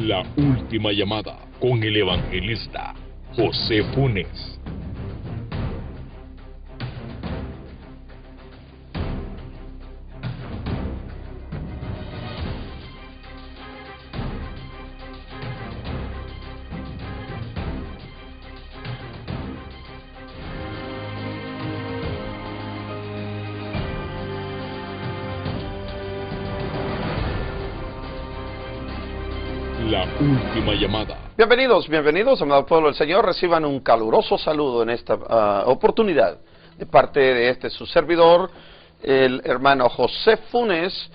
La última llamada con el evangelista José Funes. La última llamada. Bienvenidos, amado pueblo del Señor. Reciban un caluroso saludo en esta oportunidad de parte de su servidor, el hermano José Funes,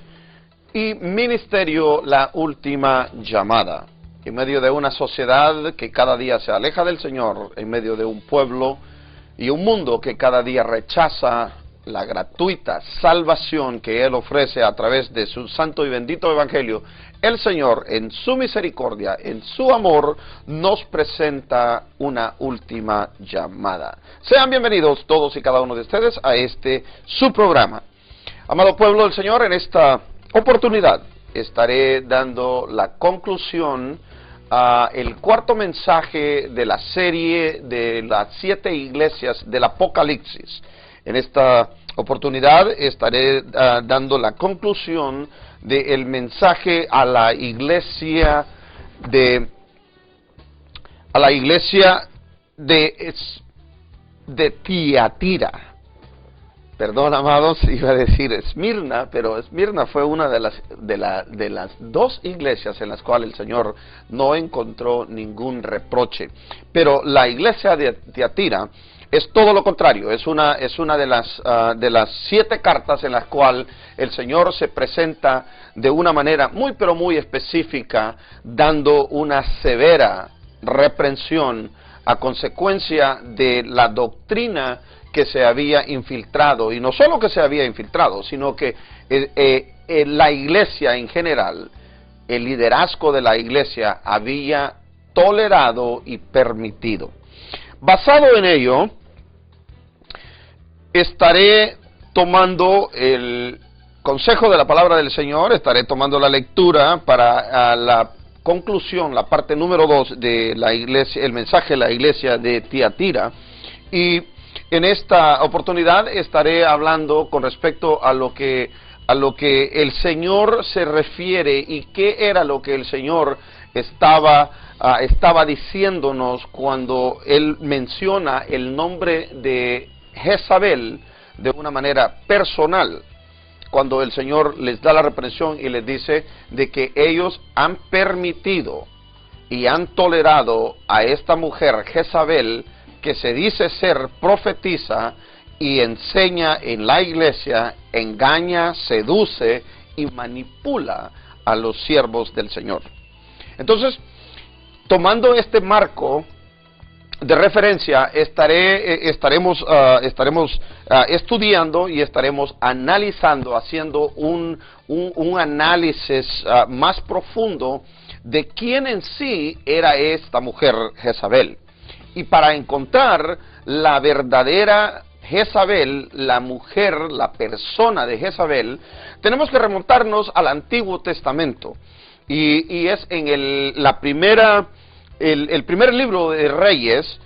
y ministerio La Última Llamada. En medio de una sociedad que cada día se aleja del Señor, en medio de un pueblo y un mundo que cada día rechaza la gratuita salvación que Él ofrece a través de su santo y bendito evangelio, el Señor, en su misericordia, en su amor, nos presenta una última llamada. Sean bienvenidos todos y cada uno de ustedes a su programa. Amado pueblo del Señor, en esta oportunidad estaré dando la conclusión el cuarto mensaje de la serie de las 7 iglesias del Apocalipsis. En esta oportunidad estaré dando la conclusión del mensaje a la iglesia de Tiatira. Perdón, amados, iba a decir Esmirna, pero Esmirna fue una de las 2 iglesias en las cuales el Señor no encontró ningún reproche. Pero la iglesia de Tiatira es todo lo contrario, es una de las 7 cartas en las cuales el Señor se presenta de una manera muy pero muy específica, dando una severa reprensión a consecuencia de la doctrina que se había infiltrado, y no solo que se había infiltrado, sino que la iglesia en general, el liderazgo de la iglesia había tolerado y permitido. Basado en ello, estaré tomando el consejo de la palabra del Señor, estaré tomando la lectura para la conclusión, la parte número 2 de la iglesia, el mensaje de la iglesia de Tiatira, y en esta oportunidad estaré hablando con respecto a lo que el Señor se refiere y qué era lo que el Señor estaba diciéndonos cuando Él menciona el nombre de Jezabel de una manera personal, cuando el Señor les da la reprensión y les dice de que ellos han permitido y han tolerado a esta mujer Jezabel, que se dice ser profetisa y enseña en la iglesia, engaña, seduce y manipula a los siervos del Señor. Entonces, tomando este marco de referencia, estaremos estudiando y estaremos analizando, haciendo un análisis más profundo de quién en sí era esta mujer Jezabel. Y para encontrar la verdadera Jezabel, la mujer, la persona de Jezabel, tenemos que remontarnos al Antiguo Testamento. Y es en el primer libro de Reyes,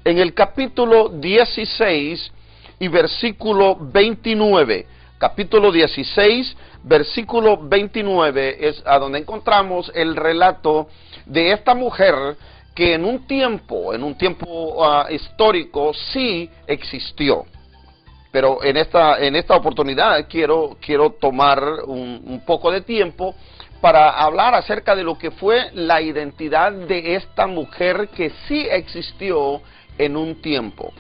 en el capítulo 16 y versículo 29. Capítulo 16, versículo 29 es a donde encontramos el relato de esta mujer que en un tiempo histórico sí existió. Pero en esta oportunidad quiero tomar un poco de tiempo para hablar acerca de lo que fue la identidad de esta mujer que sí existió en un tiempo.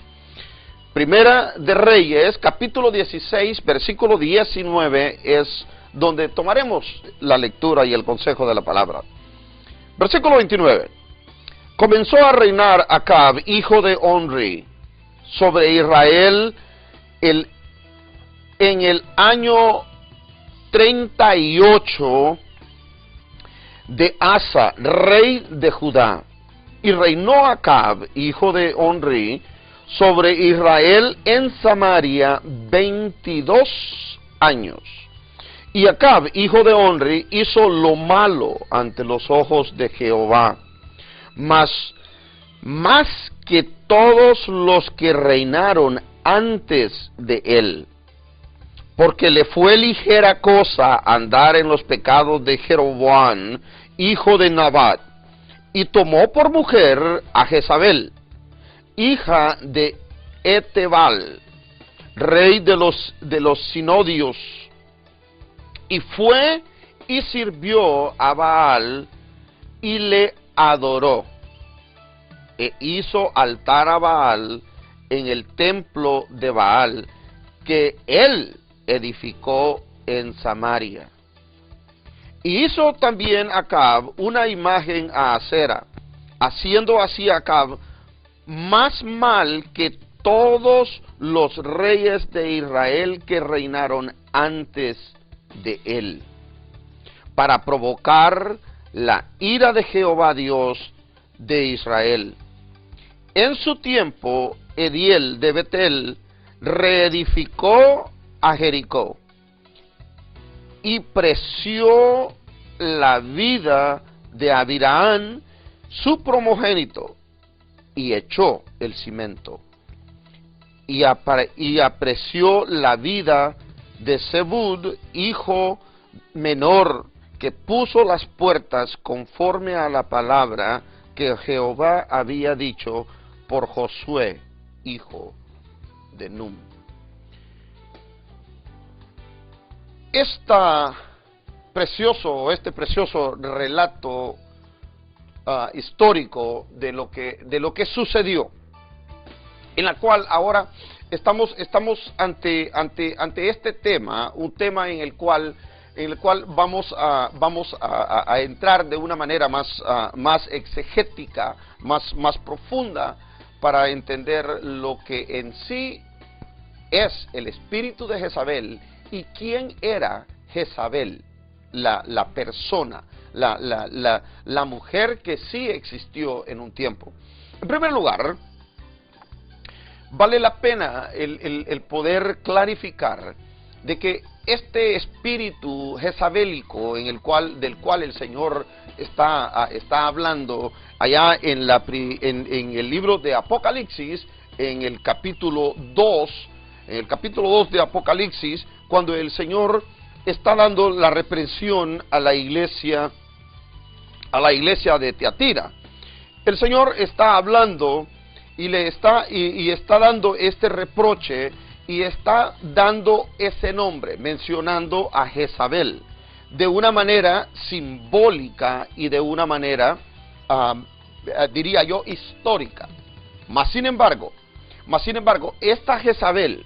Primera de Reyes, capítulo 16, versículo 19, es donde tomaremos la lectura y el consejo de la palabra. Versículo 29. Comenzó a reinar Acab, hijo de Onri, sobre Israel en el año 38 de Asa, rey de Judá. Y reinó Acab, hijo de Onri, sobre Israel en Samaria 22 años. Y Acab, hijo de Onri, hizo lo malo ante los ojos de Jehová, más que todos los que reinaron antes de él, porque le fue ligera cosa andar en los pecados de Jeroboam, hijo de Nabat, y tomó por mujer a Jezabel, hija de Etebal, rey de los Sinodios, y fue y sirvió a Baal y le adoró, e hizo altar a Baal en el templo de Baal que él edificó en Samaria. Y hizo también Acab una imagen a Acera, haciendo así Acab más mal que todos los reyes de Israel que reinaron antes de él, para provocar la ira de Jehová Dios de Israel. En su tiempo, Ediel de Betel reedificó a Jericó y preció la vida de Abirán, su primogénito, y echó el cimento, y apreció la vida de Zebud, hijo menor, que puso las puertas conforme a la palabra que Jehová había dicho por Josué, hijo de Num. Este precioso relato histórico de lo que sucedió, en la cual ahora estamos ante este tema, un tema en el cual vamos a entrar de una manera más exegética, más profunda, para entender lo que en sí es el espíritu de Jezabel y quién era Jezabel, la persona, la mujer que sí existió en un tiempo. En primer lugar, vale la pena el poder clarificar de que este espíritu jezabélico del cual el Señor está hablando allá en el libro de Apocalipsis, en el capítulo 2 de Apocalipsis, cuando el Señor está dando la reprensión a la iglesia de Tiatira. El Señor está hablando y está dando este reproche, y está dando ese nombre, mencionando a Jezabel, de una manera simbólica y de una manera, diría yo, histórica. Mas sin embargo, esta Jezabel,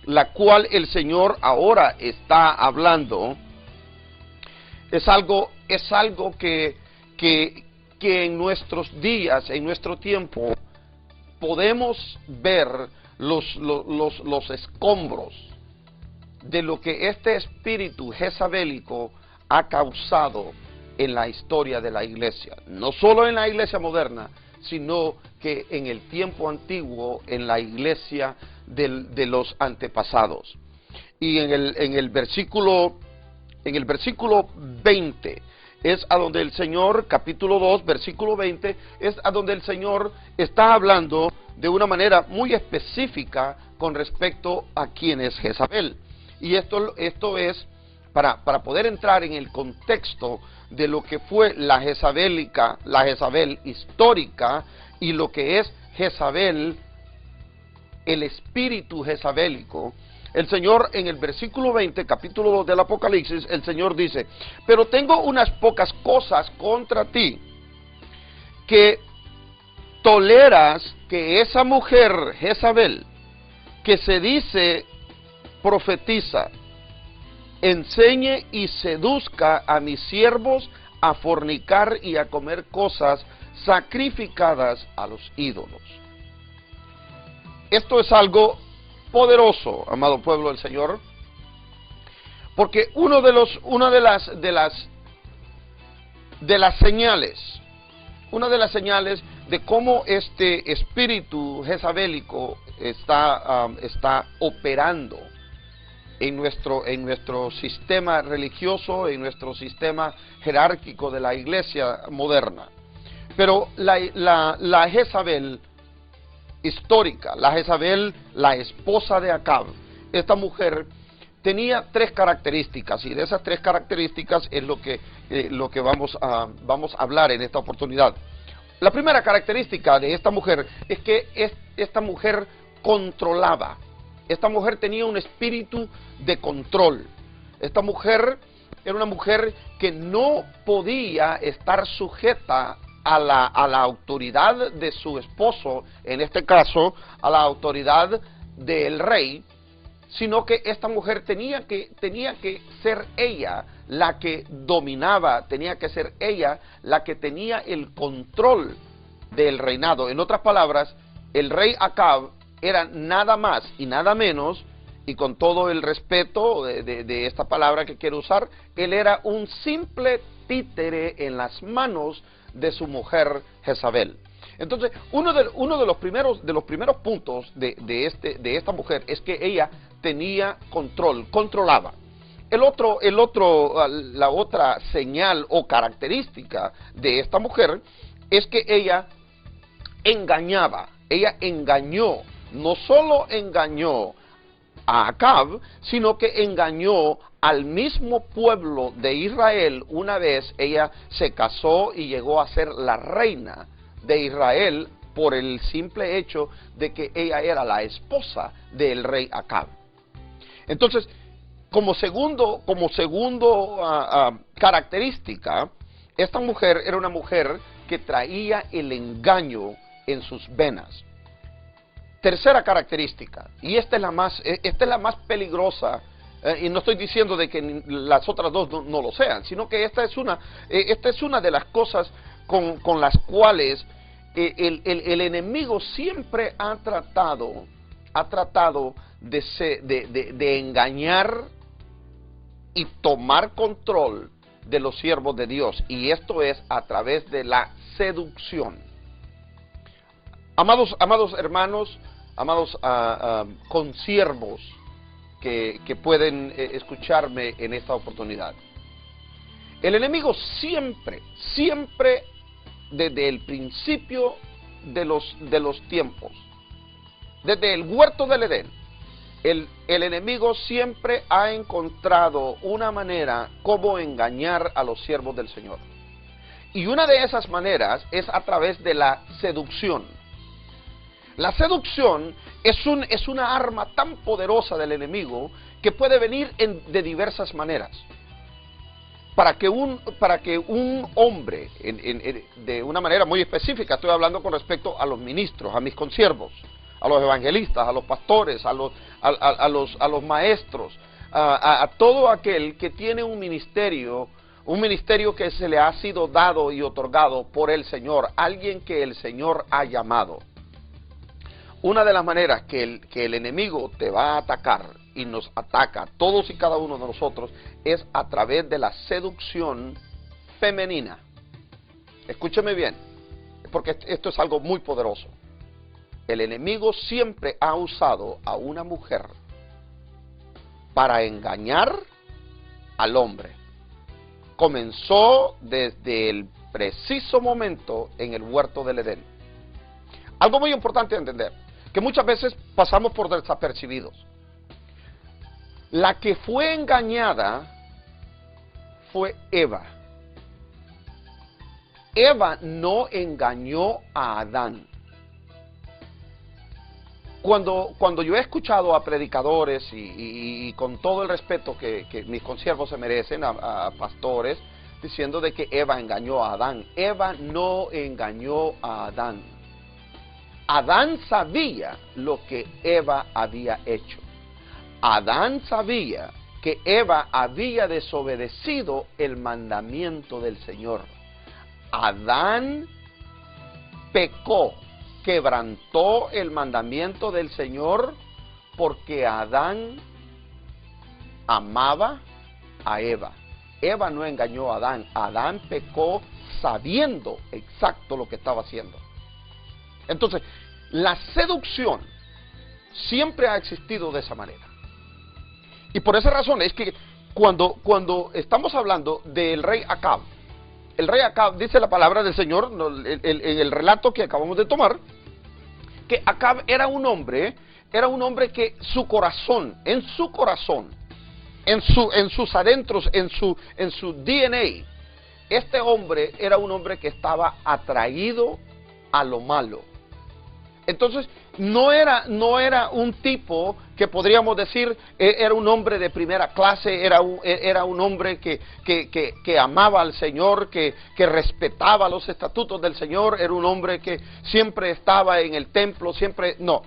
la cual el Señor ahora está hablando, es algo que en nuestros días, en nuestro tiempo, podemos ver los escombros de lo que este espíritu jezabélico ha causado en la historia de la iglesia, no solo en la iglesia moderna, sino que en el tiempo antiguo, en la iglesia de los antepasados. Y en el versículo 20 es a donde el Señor, capítulo 2, versículo 20, es a donde el Señor está hablando de una manera muy específica con respecto a quién es Jezabel. Y esto es para poder entrar en el contexto de lo que fue la Jezabel histórica, y lo que es Jezabel, el espíritu jezabélico. El Señor, en el versículo 20, capítulo 2 del Apocalipsis, el Señor dice: pero tengo unas pocas cosas contra ti, que toleras que esa mujer Jezabel, que se dice profetiza, enseñe y seduzca a mis siervos a fornicar y a comer cosas sacrificadas a los ídolos. Esto es algo poderoso, amado pueblo del Señor, porque una de las señales de cómo este espíritu jezabélico está operando en nuestro sistema religioso, en nuestro sistema jerárquico de la iglesia moderna. Pero la Jezabel histórica, la Jezabel, la esposa de Acab, esta mujer tenía tres características, y de esas tres características es lo que vamos a hablar en esta oportunidad. La primera característica de esta mujer es que esta mujer controlaba. Esta mujer tenía un espíritu de control. Esta mujer era una mujer que no podía estar sujeta a la autoridad de su esposo, en este caso, a la autoridad del rey, sino que esta mujer tenía que ser ella la que dominaba, tenía que ser ella la que tenía el control del reinado. En otras palabras, el rey Acab era nada más y nada menos, y con todo el respeto de esta palabra que quiero usar, él era un simple títere en las manos de su mujer Jezabel. Entonces, uno de los primeros puntos de esta mujer es que ella tenía control, controlaba. La otra señal o característica de esta mujer es que ella engañaba. Ella engañó, no solo engañó a Acab, sino que engañó al mismo pueblo de Israel. Una vez ella se casó y llegó a ser la reina de Israel por el simple hecho de que ella era la esposa del rey Acab. Entonces, como segundo característica, esta mujer era una mujer que traía el engaño en sus venas. Tercera característica, y esta es la más peligrosa, y no estoy diciendo de que las otras dos no lo sean, sino que esta es una de las cosas con las cuales el enemigo siempre ha tratado de engañar y tomar control de los siervos de Dios, y esto es a través de la seducción. Amados hermanos, amados consiervos que pueden escucharme en esta oportunidad, el enemigo siempre, desde el principio de los tiempos, desde el huerto del Edén, el enemigo siempre ha encontrado una manera como engañar a los siervos del Señor. Y una de esas maneras es a través de la seducción. La seducción es una arma tan poderosa del enemigo que puede venir de diversas maneras. Para que un hombre, de una manera muy específica, estoy hablando con respecto a los ministros, a mis consiervos, a los evangelistas, a los pastores, a los maestros, a todo aquel que tiene un ministerio que se le ha sido dado y otorgado por el Señor, alguien que el Señor ha llamado. Una de las maneras que el enemigo te va a atacar y nos ataca, todos y cada uno de nosotros, es a través de la seducción femenina. Escúcheme bien, porque esto es algo muy poderoso. El enemigo siempre ha usado a una mujer para engañar al hombre. Comenzó desde el preciso momento en el huerto del Edén. Algo muy importante de entender, que muchas veces pasamos por desapercibidos. La que fue engañada fue Eva. Eva no engañó a Adán. Cuando yo he escuchado a predicadores y con todo el respeto que mis consiervos se merecen, a pastores, diciendo de que Eva engañó a Adán. Eva no engañó a Adán. Adán sabía lo que Eva había hecho. Adán sabía que Eva había desobedecido el mandamiento del Señor. Adán pecó, quebrantó el mandamiento del Señor porque Adán amaba a Eva. Eva no engañó a Adán. Adán pecó sabiendo exacto lo que estaba haciendo. Entonces, la seducción siempre ha existido de esa manera. Y por esa razón es que cuando estamos hablando del rey Acab, el rey Acab, dice la palabra del Señor, en el relato que acabamos de tomar, que Acab era un hombre que su corazón, en sus adentros, en su DNA, este hombre era un hombre que estaba atraído a lo malo. Entonces, no era un tipo que podríamos decir era un hombre de primera clase, era un hombre que amaba al Señor, que respetaba los estatutos del Señor, era un hombre que siempre estaba en el templo, no.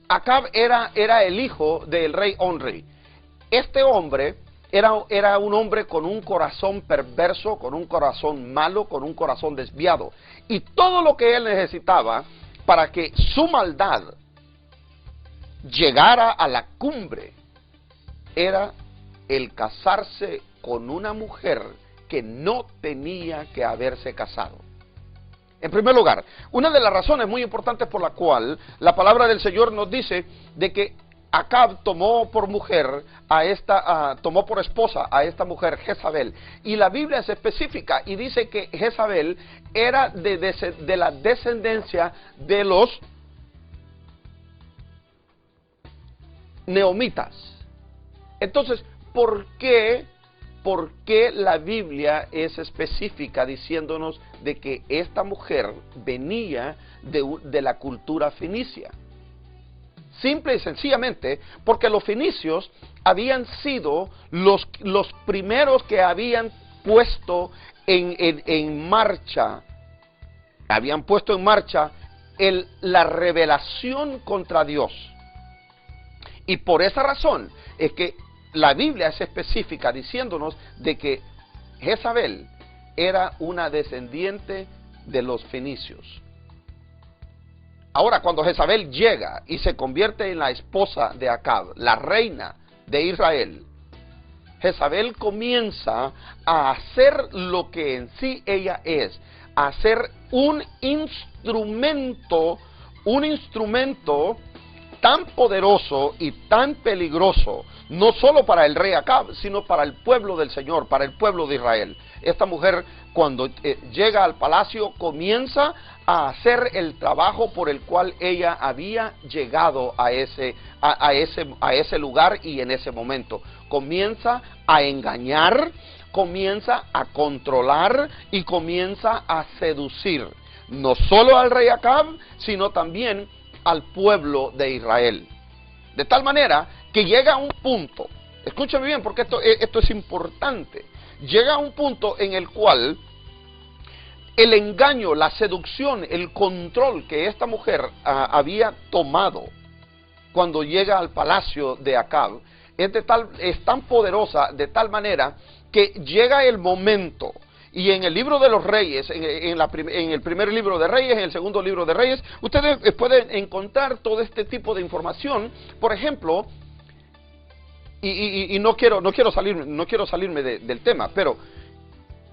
Acab era el hijo del rey Omri. Este hombre era un hombre con un corazón perverso, con un corazón malo, con un corazón desviado. Y todo lo que él necesitaba para que su maldad llegara a la cumbre era el casarse con una mujer que no tenía que haberse casado. En primer lugar, una de las razones muy importantes por la cual la palabra del Señor nos dice de que Acab tomó por esposa a esta mujer Jezabel, y la Biblia es específica y dice que Jezabel era de la descendencia de los neomitas. Entonces, ¿por qué la Biblia es específica diciéndonos de que esta mujer venía de la cultura fenicia? Simple y sencillamente porque los fenicios habían sido los primeros que habían puesto en marcha la rebelación contra Dios. Y por esa razón es que la Biblia es específica diciéndonos de que Jezabel era una descendiente de los fenicios. Ahora, cuando Jezabel llega y se convierte en la esposa de Acab, la reina de Israel, Jezabel comienza a hacer lo que en sí ella es, a hacer un instrumento tan poderoso y tan peligroso, no solo para el rey Acab, sino para el pueblo del Señor, para el pueblo de Israel. Esta mujer, cuando llega al palacio, comienza a hacer el trabajo por el cual ella había llegado a ese lugar y en ese momento. Comienza a engañar, comienza a controlar y comienza a seducir, no solo al rey Acab, sino también al pueblo de Israel. De tal manera que llega a un punto, escúchame bien porque esto es importante, llega a un punto en el cual el engaño, la seducción, el control que esta mujer había tomado cuando llega al palacio de Acab es tan poderosa de tal manera que llega el momento. Y en el libro de los Reyes, en el primer libro de Reyes, en el segundo libro de Reyes, ustedes pueden encontrar todo este tipo de información. Por ejemplo, y no quiero salirme del tema, pero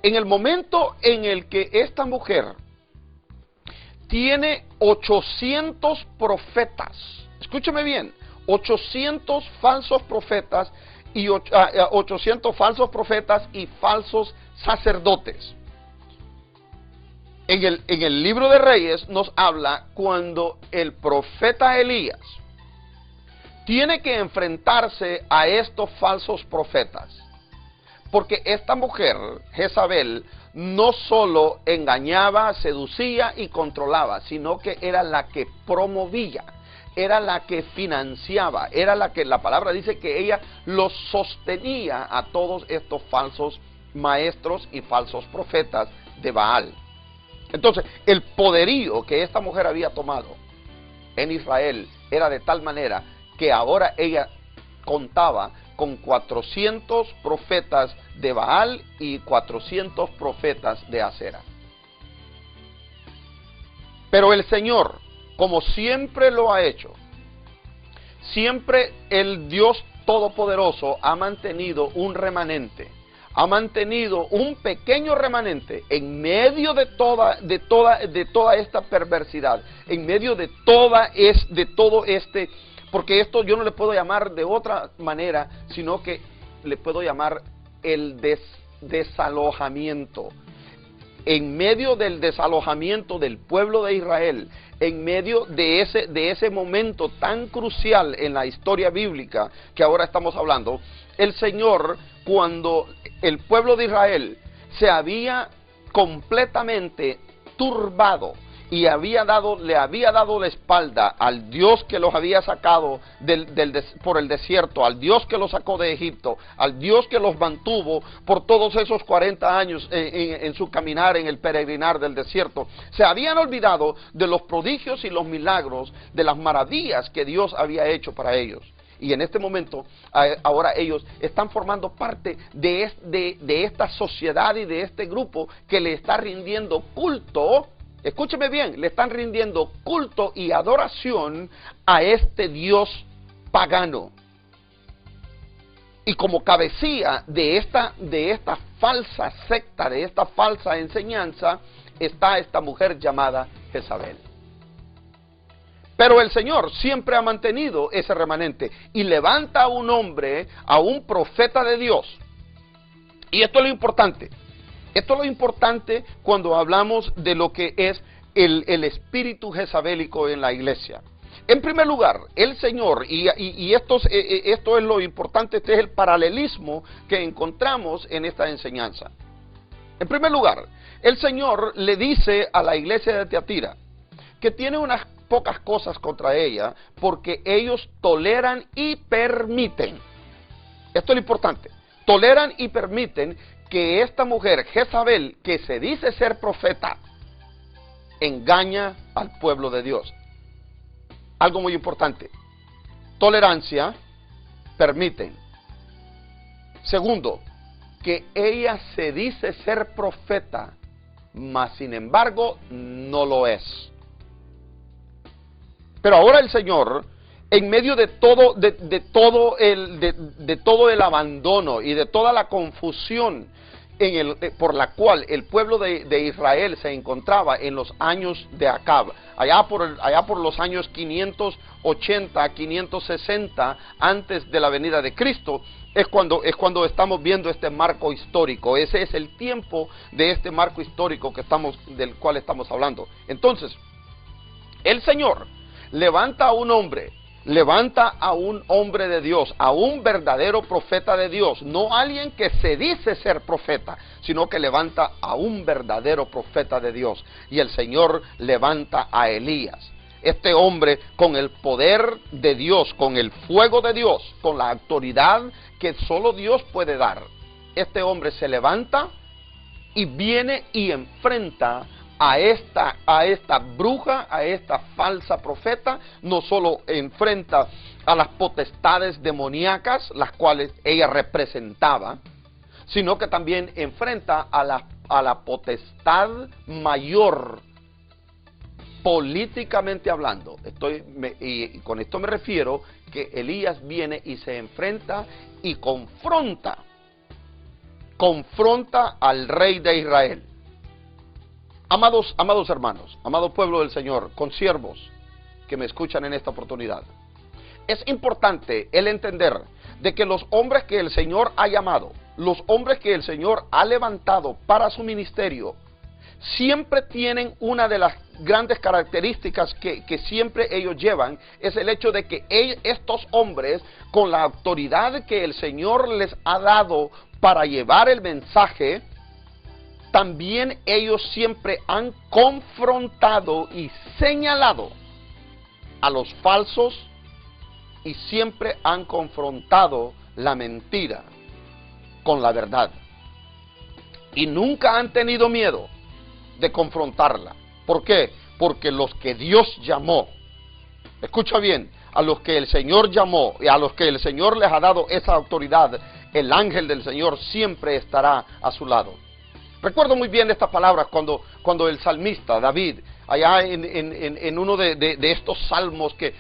en el momento en el que esta mujer tiene 800 profetas, escúcheme bien, 800 falsos profetas y 800 falsos profetas y falsos sacerdotes. En el libro de Reyes nos habla cuando el profeta Elías tiene que enfrentarse a estos falsos profetas, porque esta mujer, Jezabel, no solo engañaba, seducía y controlaba, sino que era la que promovía, era la que financiaba, era la que la palabra dice que ella los sostenía a todos estos falsos maestros y falsos profetas de Baal. Entonces, el poderío que esta mujer había tomado en Israel era de tal manera que ahora ella contaba con 400 profetas de Baal y 400 profetas de Acera. Pero el Señor, como siempre lo ha hecho, siempre el Dios Todopoderoso ha mantenido un remanente, ha mantenido un pequeño remanente en medio de toda esta perversidad, en medio de todo este porque esto yo no le puedo llamar de otra manera, sino que le puedo llamar el desalojamiento. En medio del desalojamiento del pueblo de Israel, en medio de ese momento tan crucial en la historia bíblica que ahora estamos hablando, el Señor, cuando el pueblo de Israel se había completamente turbado y le había dado la espalda al Dios que los había sacado por el desierto, al Dios que los sacó de Egipto, al Dios que los mantuvo por todos esos 40 años en su caminar, en el peregrinar del desierto. Se habían olvidado de los prodigios y los milagros, de las maravillas que Dios había hecho para ellos. Y en este momento, ahora ellos están formando parte de esta sociedad y de este grupo que le está rindiendo culto. Escúcheme bien, le están rindiendo culto y adoración a este Dios pagano. Y como cabecilla de esta falsa secta, de esta falsa enseñanza, está esta mujer llamada Jezabel. Pero el Señor siempre ha mantenido ese remanente y levanta a un hombre, a un profeta de Dios. Y esto es lo importante. Esto es lo importante cuando hablamos de lo que es el espíritu jezabélico en la iglesia. En primer lugar, el Señor, y esto es lo importante, este es el paralelismo que encontramos en esta enseñanza. En primer lugar, el Señor le dice a la iglesia de Tiatira que tiene unas pocas cosas contra ella porque ellos toleran y permiten. Esto es lo importante. Toleran y permiten que esta mujer, Jezabel, que se dice ser profeta, engaña al pueblo de Dios. Algo muy importante. Tolerancia, permiten. Segundo, que ella se dice ser profeta, mas sin embargo no lo es. Pero ahora el Señor, en medio de todo el abandono y de toda la confusión por la cual el pueblo de Israel se encontraba en los años de Acab, allá por los años 580, 560 antes de la venida de Cristo, es cuando estamos viendo este marco histórico. Ese es el tiempo de este marco histórico del cual estamos hablando. Entonces, el Señor levanta a un hombre de Dios, a un verdadero profeta de Dios, no alguien que se dice ser profeta, sino que levanta a un verdadero profeta de Dios. Y el Señor levanta a Elías, este hombre con el poder de Dios, con el fuego de Dios, con la autoridad que solo Dios puede dar. Este hombre se levanta y viene y enfrenta a esta bruja, a esta falsa profeta. No solo enfrenta a las potestades demoníacas, las cuales ella representaba, sino que también enfrenta a la potestad mayor, políticamente hablando. Y con esto me refiero que Elías viene y se enfrenta y confronta al rey de Israel. Amados hermanos, amado pueblo del Señor, consiervos que me escuchan en esta oportunidad, es importante el entender de que los hombres que el Señor ha llamado, los hombres que el Señor ha levantado para su ministerio, siempre tienen una de las grandes características que siempre ellos llevan, es el hecho de que estos hombres, con la autoridad que el Señor les ha dado para llevar el mensaje, también ellos siempre han confrontado y señalado a los falsos y siempre han confrontado la mentira con la verdad. Y nunca han tenido miedo de confrontarla. ¿Por qué? Porque los que Dios llamó, escucha bien, a los que el Señor llamó y a los que el Señor les ha dado esa autoridad, el ángel del Señor siempre estará a su lado. Recuerdo muy bien estas palabras cuando el salmista David, allá en uno de estos salmos que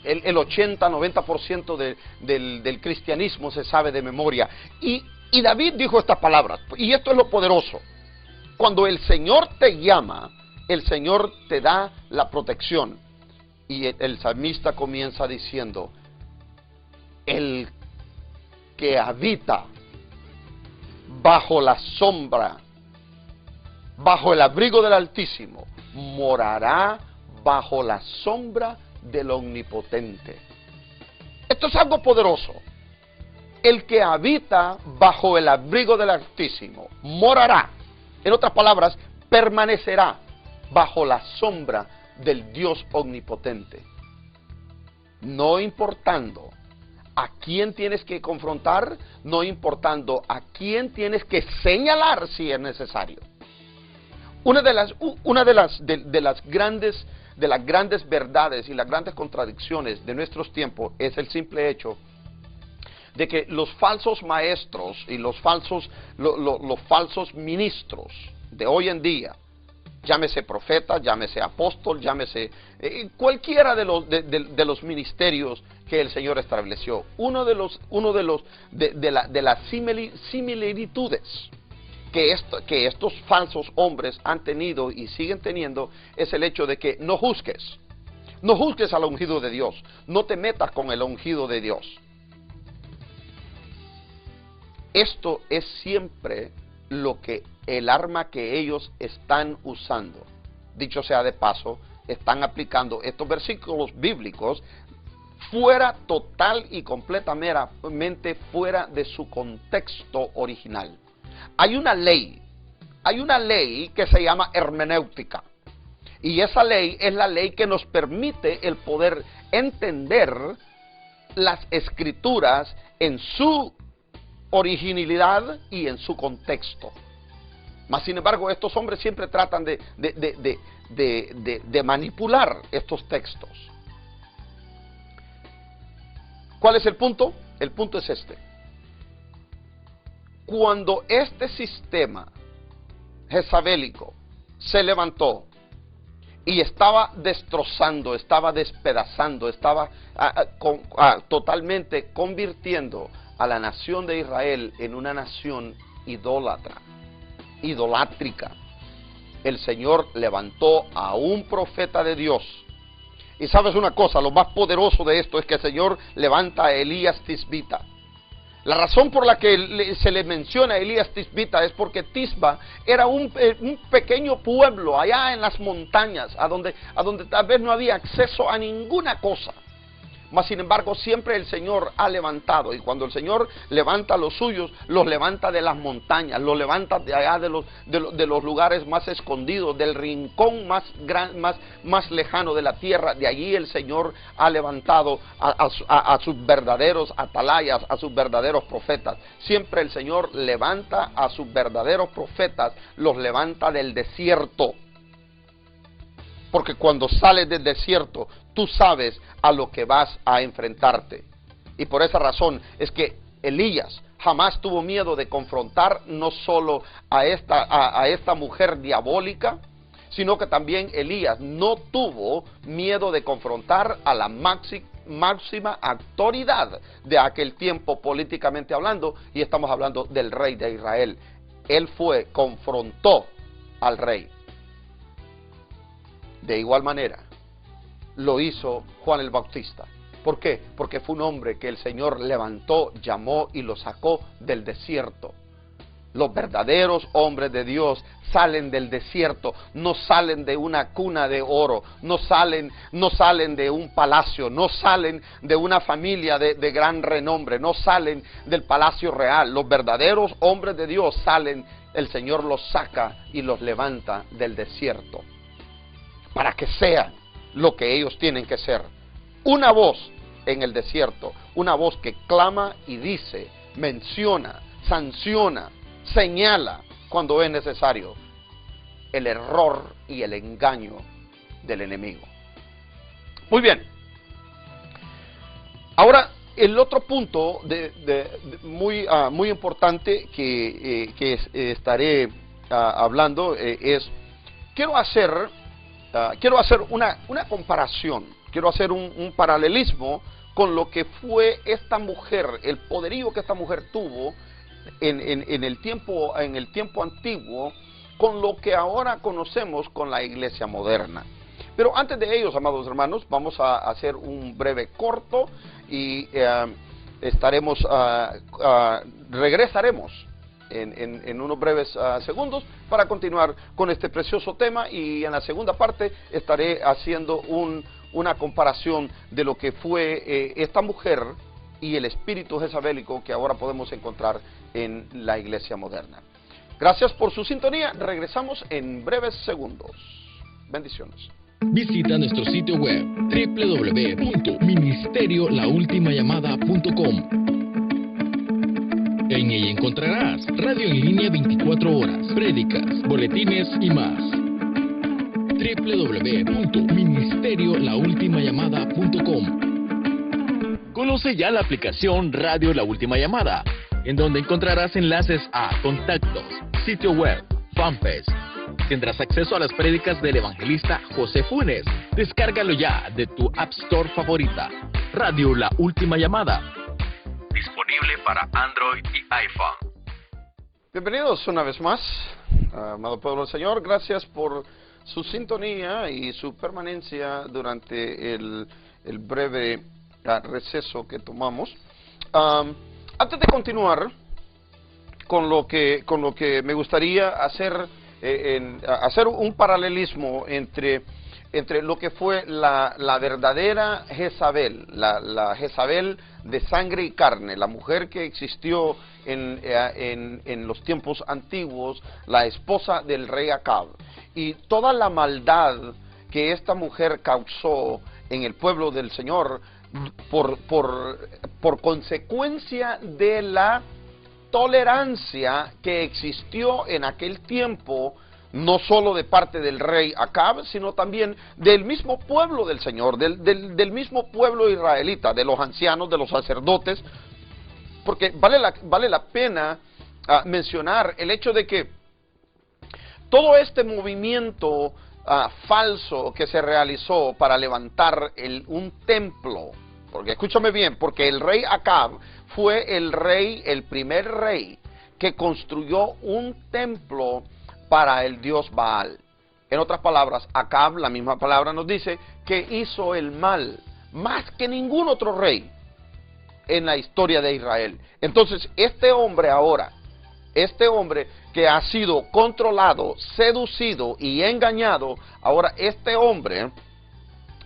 el 80-90% del cristianismo se sabe de memoria. Y David dijo estas palabras, y esto es lo poderoso. Cuando el Señor te llama, el Señor te da la protección. Y el salmista comienza diciendo, el que habita bajo la sombra, bajo el abrigo del Altísimo, morará bajo la sombra del Omnipotente. Esto es algo poderoso. El que habita bajo el abrigo del Altísimo morará, en otras palabras, permanecerá bajo la sombra del Dios omnipotente. No importando a quién tienes que confrontar, no importando a quién tienes que señalar si es necesario. Una de las grandes verdades y las grandes contradicciones de nuestros tiempos es el simple hecho de que los falsos maestros y los falsos ministros de hoy en día, llámese profeta, llámese apóstol, llámese cualquiera de los ministerios que el Señor estableció, una de las similitudes que estos falsos hombres han tenido y siguen teniendo es el hecho de que no juzgues al ungido de Dios, no te metas con el ungido de Dios. Esto es siempre el arma que ellos están usando. Dicho sea de paso, están aplicando estos versículos bíblicos total y completamente fuera de su contexto original. Hay una ley que se llama hermenéutica, y esa ley es la ley que nos permite el poder entender las escrituras en su originalidad y en su contexto. Mas sin embargo, estos hombres siempre tratan de manipular estos textos. ¿Cuál es el punto? El punto es este. Cuando este sistema jezabélico se levantó y estaba destrozando, estaba despedazando, estaba totalmente convirtiendo a la nación de Israel en una nación idolátrica, el Señor levantó a un profeta de Dios. Y sabes una cosa, lo más poderoso de esto es que el Señor levanta a Elías Tisbita. La razón por la que se le menciona a Elías Tisbita es porque Tisba era un pequeño pueblo allá en las montañas, a donde tal vez no había acceso a ninguna cosa. Mas sin embargo siempre el Señor ha levantado, y cuando el Señor levanta a los suyos, los levanta de las montañas, los levanta de allá de los lugares más escondidos, del rincón más lejano de la tierra. De allí el Señor ha levantado a sus verdaderos atalayas, a sus verdaderos profetas. Siempre el Señor levanta a sus verdaderos profetas, los levanta del desierto. Porque cuando sales del desierto, tú sabes a lo que vas a enfrentarte. Y por esa razón es que Elías jamás tuvo miedo de confrontar no solo a esta mujer diabólica, sino que también Elías no tuvo miedo de confrontar a la máxima autoridad de aquel tiempo políticamente hablando, y estamos hablando del rey de Israel. Él confrontó al rey. De igual manera, lo hizo Juan el Bautista. ¿Por qué? Porque fue un hombre que el Señor levantó, llamó y lo sacó del desierto. Los verdaderos hombres de Dios salen del desierto, no salen de una cuna de oro, no salen de un palacio, no salen de una familia de gran renombre, no salen del palacio real. Los verdaderos hombres de Dios salen, el Señor los saca y los levanta del desierto, para que sean lo que ellos tienen que ser. Una voz en el desierto, una voz que clama y dice, menciona, sanciona, señala cuando es necesario el error y el engaño del enemigo. Muy bien. Ahora, el otro punto muy importante que estaré hablando es, quiero hacer una comparación, quiero hacer un paralelismo con lo que fue esta mujer, el poderío que esta mujer tuvo en el tiempo antiguo, con lo que ahora conocemos con la iglesia moderna. Pero antes de ellos, amados hermanos, vamos a hacer un breve corto y regresaremos en unos breves segundos para continuar con este precioso tema, y en la segunda parte estaré haciendo una comparación de lo que fue esta mujer y el espíritu jezabélico que ahora podemos encontrar en la iglesia moderna. Gracias por su sintonía. Regresamos en breves segundos. Bendiciones. Visita nuestro sitio web www.ministeriolaultimayamada.com. En ella encontrarás radio en línea 24 horas, prédicas, boletines y más. www.ministeriolaultimayamada.com. Conoce ya la aplicación Radio La Última Llamada, en donde encontrarás enlaces a contactos, sitio web, fanpage. Tendrás acceso a las prédicas del evangelista José Funes. Descárgalo ya de tu App Store favorita. Radio La Última Llamada. Disponible para Android y iPhone. Bienvenidos una vez más, amado pueblo del Señor. Gracias por su sintonía y su permanencia durante el breve receso que tomamos. Antes de continuar con lo que me gustaría hacer un paralelismo entre lo que fue la verdadera Jezabel, la Jezabel de sangre y carne, la mujer que existió en los tiempos antiguos, la esposa del rey Acab, y toda la maldad que esta mujer causó en el pueblo del Señor por consecuencia de la tolerancia que existió en aquel tiempo, no solo de parte del rey Acab, sino también del mismo pueblo del Señor, del mismo pueblo israelita, de los ancianos, de los sacerdotes, porque vale la pena mencionar el hecho de que todo este movimiento falso que se realizó para levantar un templo, porque escúchame bien, porque el rey Acab fue el primer rey que construyó un templo para el dios Baal. En otras palabras, Acab, la misma palabra nos dice que hizo el mal más que ningún otro rey en la historia de Israel. Entonces, este hombre que ha sido controlado, seducido y engañado, ahora este hombre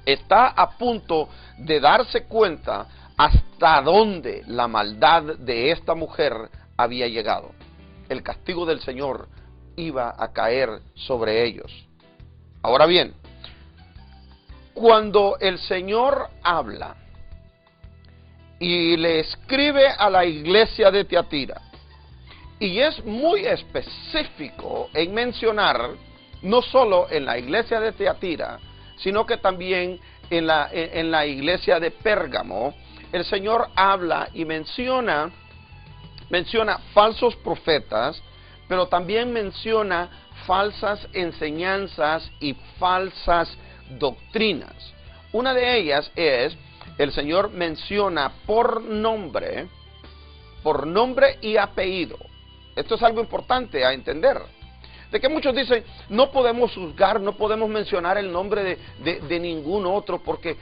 está a punto de darse cuenta hasta dónde la maldad de esta mujer había llegado. El castigo del Señor iba a caer sobre ellos. Ahora bien, cuando el Señor habla y le escribe a la iglesia de Tiatira, y es muy específico en mencionar, no solo en la iglesia de Tiatira, sino que también en la iglesia de Pérgamo, el Señor habla y menciona falsos profetas, pero también menciona falsas enseñanzas y falsas doctrinas. Una de ellas es, el Señor menciona por nombre y apellido. Esto es algo importante a entender. De que muchos dicen, no podemos juzgar, no podemos mencionar el nombre de ningún otro porque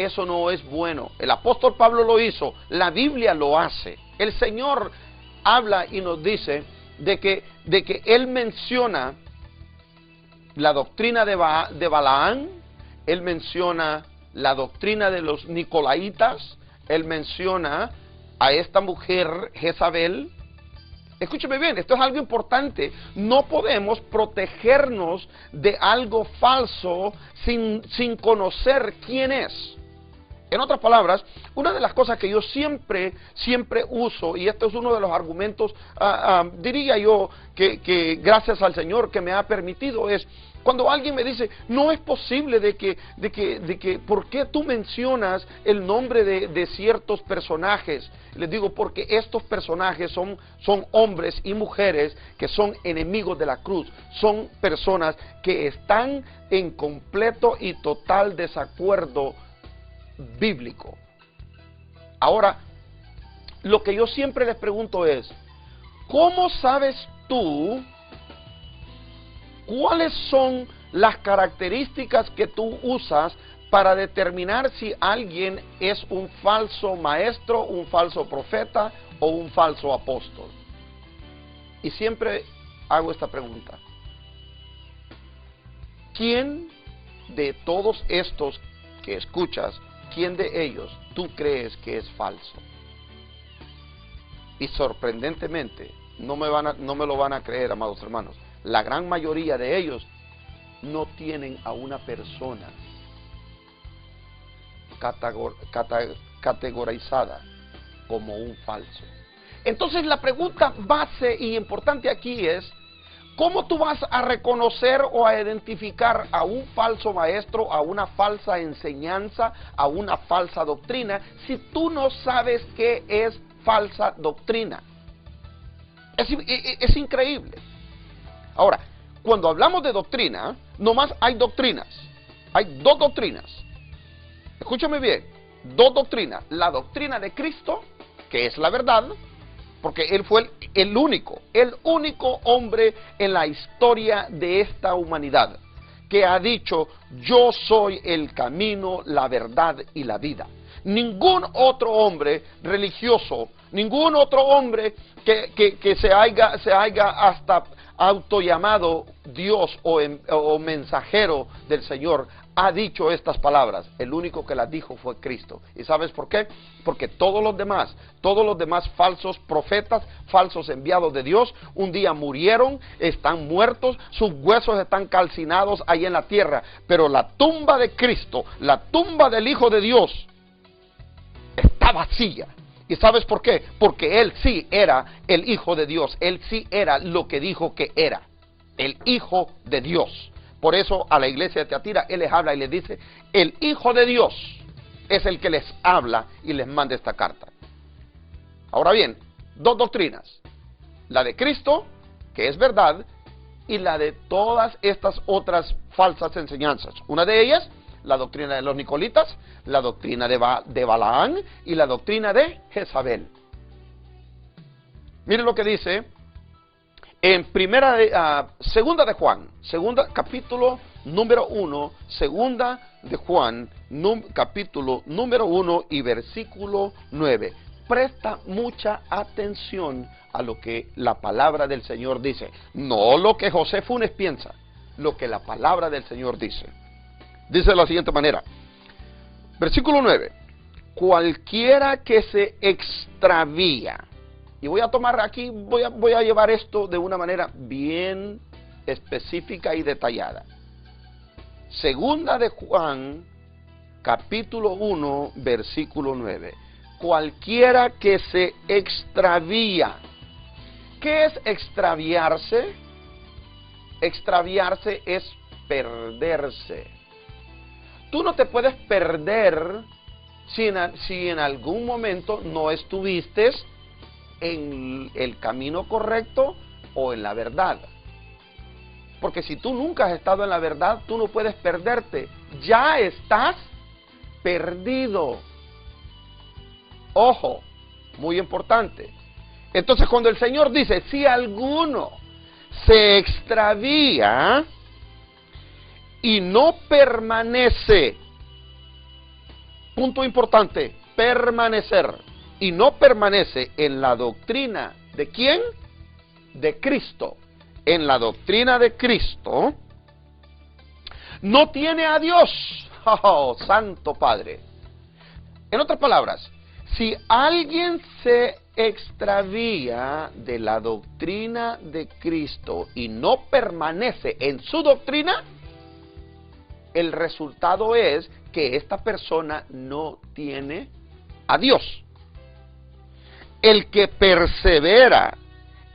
eso no es bueno. El apóstol Pablo lo hizo, la Biblia lo hace. El Señor habla y nos dice de que Él menciona la doctrina de Balaán, Él menciona la doctrina de los Nicolaitas, Él menciona a esta mujer Jezabel. Escúcheme bien, esto es algo importante. No podemos protegernos de algo falso sin conocer quién es. En otras palabras, una de las cosas que yo siempre uso, y este es uno de los argumentos, diría yo, que gracias al Señor que me ha permitido, es cuando alguien me dice, no es posible de que ¿por qué tú mencionas el nombre de ciertos personajes? Les digo, porque estos personajes son hombres y mujeres que son enemigos de la cruz, son personas que están en completo y total desacuerdo bíblico. Ahora, lo que yo siempre les pregunto es, ¿cómo sabes tú cuáles son las características que tú usas para determinar si alguien es un falso maestro, un falso profeta o un falso apóstol. Y siempre hago esta pregunta: ¿quién de todos estos que escuchas, quién de ellos tú crees que es falso? Y sorprendentemente, no me lo van a creer, amados hermanos, la gran mayoría de ellos no tienen a una persona categorizada como un falso. Entonces la pregunta base y importante aquí es: ¿cómo tú vas a reconocer o a identificar a un falso maestro, a una falsa enseñanza, a una falsa doctrina, si tú no sabes qué es falsa doctrina? Es increíble. Ahora, cuando hablamos de doctrina, nomás hay doctrinas. Hay dos doctrinas. Escúchame bien, dos doctrinas. La doctrina de Cristo, que es la verdad, porque Él fue el único hombre en la historia de esta humanidad que ha dicho: yo soy el camino, la verdad y la vida. Ningún otro hombre religioso, ningún otro hombre que se haya hasta autollamado Dios o mensajero del Señor ha dicho estas palabras. El único que las dijo fue Cristo. ¿Y sabes por qué? Porque todos los demás falsos profetas, falsos enviados de Dios, un día murieron, están muertos, sus huesos están calcinados ahí en la tierra. Pero la tumba de Cristo, la tumba del Hijo de Dios, está vacía. ¿Y sabes por qué? Porque Él sí era el Hijo de Dios. Él sí era lo que dijo que era, el Hijo de Dios. Por eso a la iglesia de Tiatira Él les habla y les dice: el Hijo de Dios es el que les habla y les manda esta carta. Ahora bien, dos doctrinas: la de Cristo, que es verdad, y la de todas estas otras falsas enseñanzas. Una de ellas, la doctrina de los nicolitas, la doctrina de Balaán y la doctrina de Jezabel. Miren lo que dice en segunda de Juan, capítulo número 1, segunda de Juan, capítulo número 1 y versículo 9. Presta mucha atención a lo que la palabra del Señor dice, no lo que José Funes piensa, lo que la palabra del Señor dice. Dice de la siguiente manera, versículo 9: cualquiera que se extravía. Y voy a tomar aquí, voy a llevar esto de una manera bien específica y detallada. Segunda de Juan, capítulo 1, versículo 9. Cualquiera que se extravía. ¿Qué es extraviarse? Extraviarse es perderse. Tú no te puedes perder si en algún momento no estuviste en el camino correcto o en la verdad. Porque si tú nunca has estado en la verdad, tú no puedes perderte. Ya estás perdido. Ojo, muy importante. Entonces cuando el Señor dice, si alguno se extravía y no permanece, punto importante, permanecer, y no permanece en la doctrina ¿de quién? De Cristo. En la doctrina de Cristo, no tiene a Dios. ¡Oh, Santo Padre! En otras palabras, si alguien se extravía de la doctrina de Cristo y no permanece en su doctrina, el resultado es que esta persona no tiene a Dios. El que persevera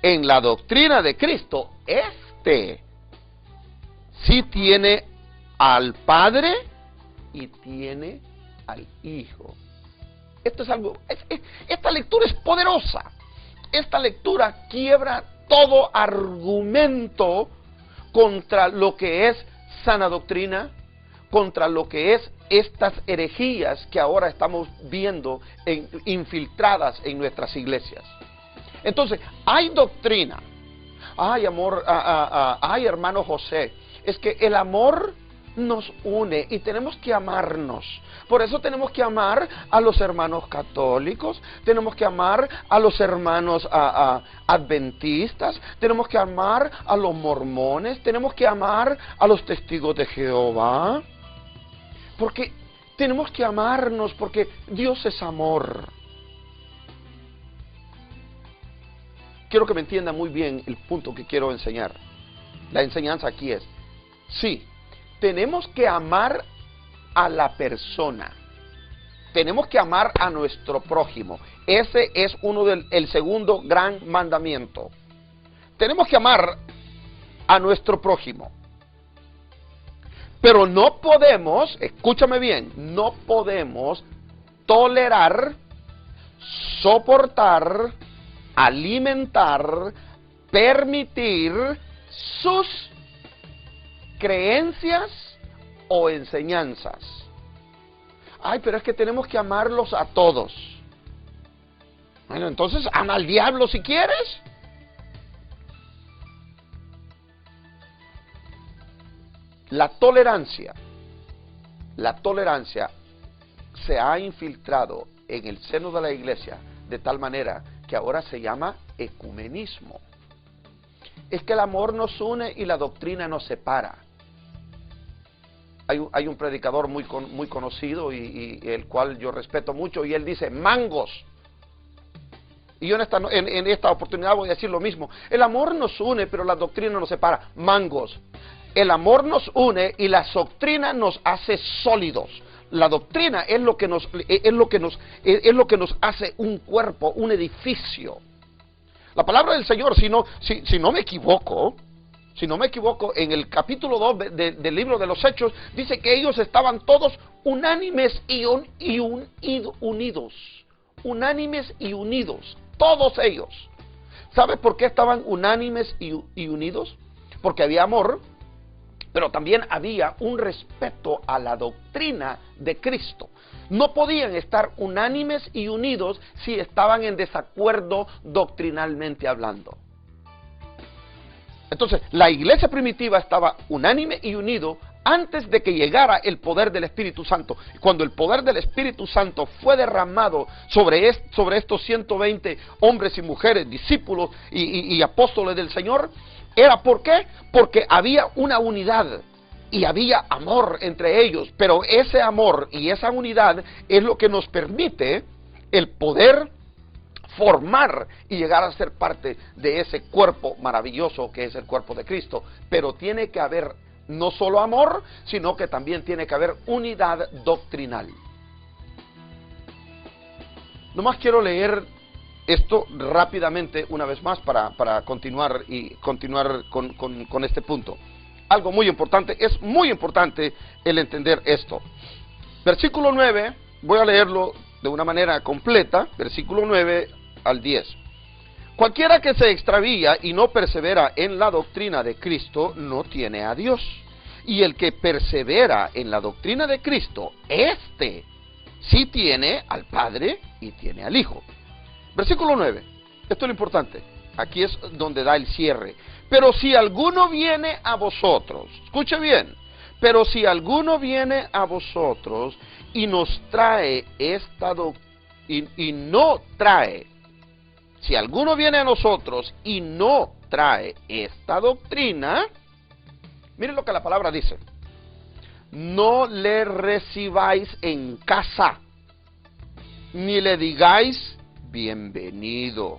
en la doctrina de Cristo, sí tiene al Padre y tiene al Hijo. Esto es algo, esta lectura es poderosa. Esta lectura quiebra todo argumento contra lo que es sana doctrina, contra lo que es estas herejías que ahora estamos viendo infiltradas en nuestras iglesias. Entonces, hay doctrina. Ay, amor, ay, hermano José, es que el amor nos une y tenemos que amarnos. Por eso tenemos que amar a los hermanos católicos, tenemos que amar a los hermanos adventistas, tenemos que amar a los mormones, tenemos que amar a los testigos de Jehová, porque tenemos que amarnos, porque Dios es amor. Quiero que me entienda muy bien el punto que quiero enseñar. La enseñanza aquí es, sí, tenemos que amar a la persona. Tenemos que amar a nuestro prójimo. Ese es el segundo gran mandamiento. Tenemos que amar a nuestro prójimo. Pero no podemos, escúchame bien, no podemos tolerar, soportar, alimentar, permitir sus creencias o enseñanzas. Ay, pero es que tenemos que amarlos a todos. Bueno, entonces ama al diablo si quieres. La tolerancia se ha infiltrado en el seno de la iglesia de tal manera que ahora se llama ecumenismo. Es que el amor nos une y la doctrina nos separa. Hay un predicador muy conocido y el cual yo respeto mucho, y él dice, mangos. Y yo en esta oportunidad voy a decir lo mismo. El amor nos une, pero la doctrina nos separa. Mangos. El amor nos une y la doctrina nos hace sólidos. La doctrina es lo que nos hace un cuerpo, un edificio. La palabra del Señor, si no me equivoco, en el capítulo 2 del libro de los Hechos, dice que ellos estaban todos unánimes y unidos. Unánimes y unidos, todos ellos. ¿Sabes por qué estaban unánimes y unidos? Porque había amor, pero también había un respeto a la doctrina de Cristo. No podían estar unánimes y unidos si estaban en desacuerdo doctrinalmente hablando. Entonces, la iglesia primitiva estaba unánime y unido antes de que llegara el poder del Espíritu Santo. Cuando el poder del Espíritu Santo fue derramado sobre estos 120 hombres y mujeres, discípulos y apóstoles del Señor, ¿era por qué? Porque había una unidad y había amor entre ellos, pero ese amor y esa unidad es lo que nos permite el poder formar y llegar a ser parte de ese cuerpo maravilloso que es el cuerpo de Cristo. Pero tiene que haber no solo amor, sino que también tiene que haber unidad doctrinal. Nomás quiero leer esto rápidamente una vez más para continuar con este punto. Algo muy importante, es muy importante el entender esto. Versículo 9, voy a leerlo de una manera completa, versículo 9 al 10. Cualquiera que se extravía y no persevera en la doctrina de Cristo no tiene a Dios. Y el que persevera en la doctrina de Cristo, este sí tiene al Padre y tiene al Hijo. Versículo 9, esto es lo importante, aquí es donde da el cierre. Pero si alguno viene a vosotros, escuche bien, pero si alguno viene a vosotros y nos trae esta doctrina, si alguno viene a nosotros y no trae esta doctrina, miren lo que la palabra dice, no le recibáis en casa, ni le digáis bienvenido,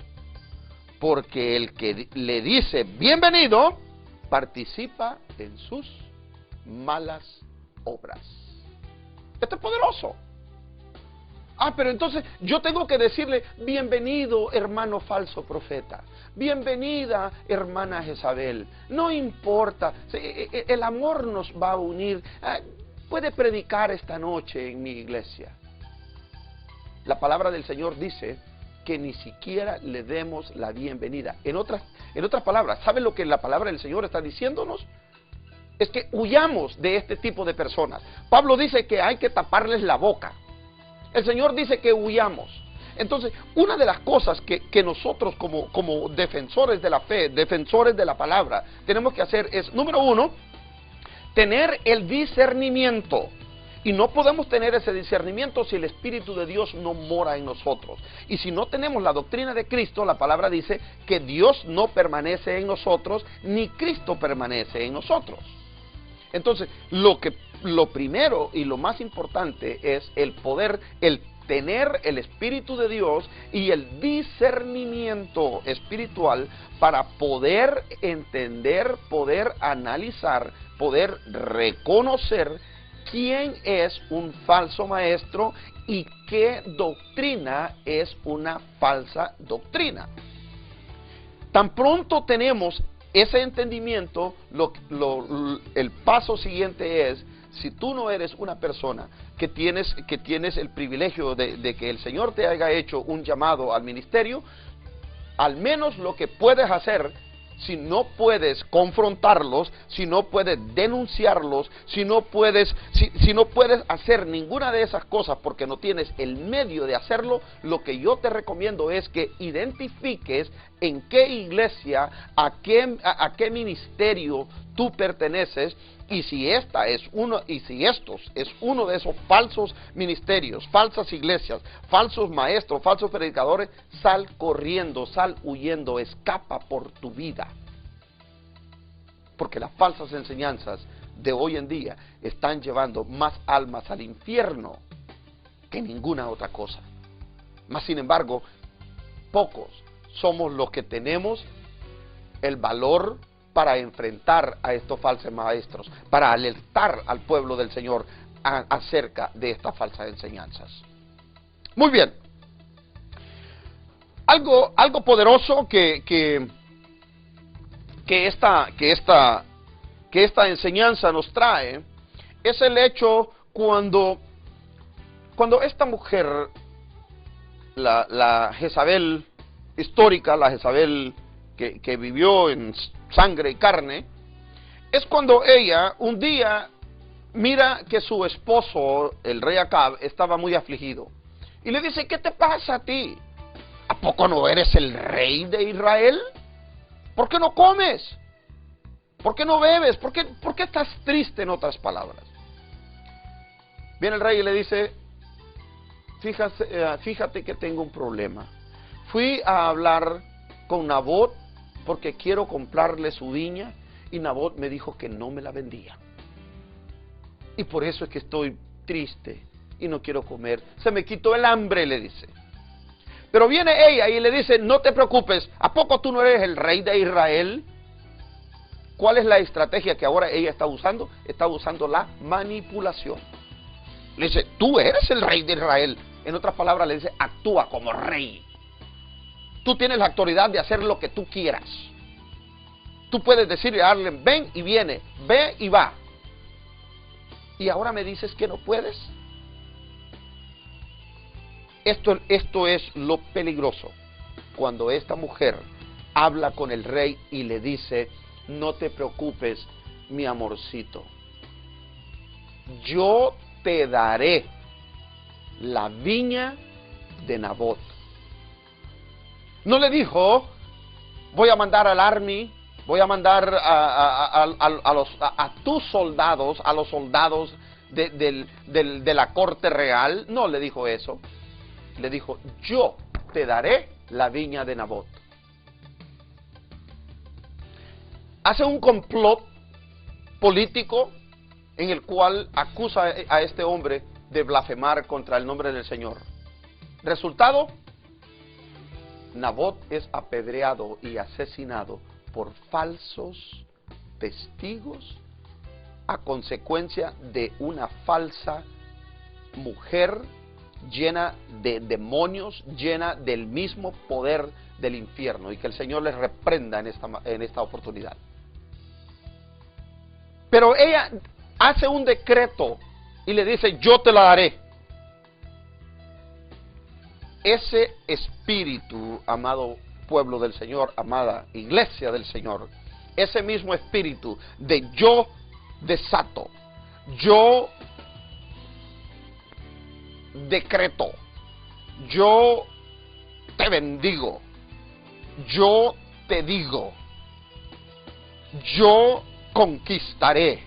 porque el que le dice bienvenido participa en sus malas obras. Esto es poderoso. Pero entonces yo tengo que decirle bienvenido, hermano falso profeta, bienvenida, hermana Jezabel. No importa, el amor nos va a unir. Puede predicar esta noche en mi iglesia. La palabra del Señor dice que ni siquiera le demos la bienvenida. En otras palabras, ¿saben lo que la palabra del Señor está diciéndonos? Es que huyamos de este tipo de personas. Pablo dice que hay que taparles la boca. El Señor dice que huyamos. Entonces, una de las cosas que nosotros como defensores de la fe, defensores de la palabra, tenemos que hacer es, número uno, tener el discernimiento. Y no podemos tener ese discernimiento si el Espíritu de Dios no mora en nosotros. Y si no tenemos la doctrina de Cristo, la palabra dice que Dios no permanece en nosotros, ni Cristo permanece en nosotros. Entonces, lo primero y lo más importante es el poder, el tener el Espíritu de Dios y el discernimiento espiritual para poder entender, poder analizar, poder reconocer quién es un falso maestro y qué doctrina es una falsa doctrina. Tan pronto tenemos ese entendimiento, el paso siguiente es, si tú no eres una persona que tienes el privilegio de que el Señor te haya hecho un llamado al ministerio, al menos lo que puedes hacer, si no puedes confrontarlos, si no puedes denunciarlos, si no puedes hacer ninguna de esas cosas porque no tienes el medio de hacerlo, lo que yo te recomiendo es que identifiques en qué iglesia, a qué ministerio tú perteneces, y si estos es uno de esos falsos ministerios, falsas iglesias, falsos maestros, falsos predicadores, sal corriendo, sal huyendo, escapa por tu vida. Porque las falsas enseñanzas de hoy en día están llevando más almas al infierno que ninguna otra cosa. Mas sin embargo, pocos somos los que tenemos el valor para enfrentar a estos falsos maestros, para alertar al pueblo del Señor acerca de estas falsas enseñanzas. Muy bien. Algo poderoso que esta enseñanza nos trae es el hecho cuando esta mujer, la Jezabel histórica, la Jezabel que vivió en sangre y carne, es cuando ella un día mira que su esposo, el rey Acab, estaba muy afligido. Y le dice, ¿qué te pasa a ti? ¿A poco no eres el rey de Israel? ¿Por qué no comes? ¿Por qué no bebes? ¿Por qué estás triste, en otras palabras? Viene el rey y le dice, fíjate que tengo un problema. Fui a hablar con Nabot porque quiero comprarle su viña y Nabot me dijo que no me la vendía. Y por eso es que estoy triste y no quiero comer. Se me quitó el hambre, le dice. Pero viene ella y le dice, no te preocupes, ¿a poco tú no eres el rey de Israel? ¿Cuál es la estrategia que ahora ella está usando? Está usando la manipulación. Le dice, tú eres el rey de Israel. En otras palabras le dice, actúa como rey. Tú tienes la autoridad de hacer lo que tú quieras. Tú puedes decirle a Arlen, ven y viene, ve y va. ¿Y ahora me dices que no puedes? Esto es lo peligroso. Cuando esta mujer habla con el rey y le dice, no te preocupes, mi amorcito. Yo te daré la viña de Nabot. No le dijo, voy a mandar al army, voy a mandar a tus soldados, a los soldados de la corte real. No le dijo eso. Le dijo, yo te daré la viña de Nabot. Hace un complot político en el cual acusa a este hombre de blasfemar contra el nombre del Señor. Resultado, Nabot es apedreado y asesinado por falsos testigos a consecuencia de una falsa mujer llena de demonios, llena del mismo poder del infierno, y que el Señor les reprenda en esta oportunidad. Pero ella hace un decreto y le dice, yo te la daré. Ese espíritu, amado pueblo del Señor, amada iglesia del Señor, ese mismo espíritu de yo desato, yo decreto, yo te bendigo, yo te digo, yo conquistaré,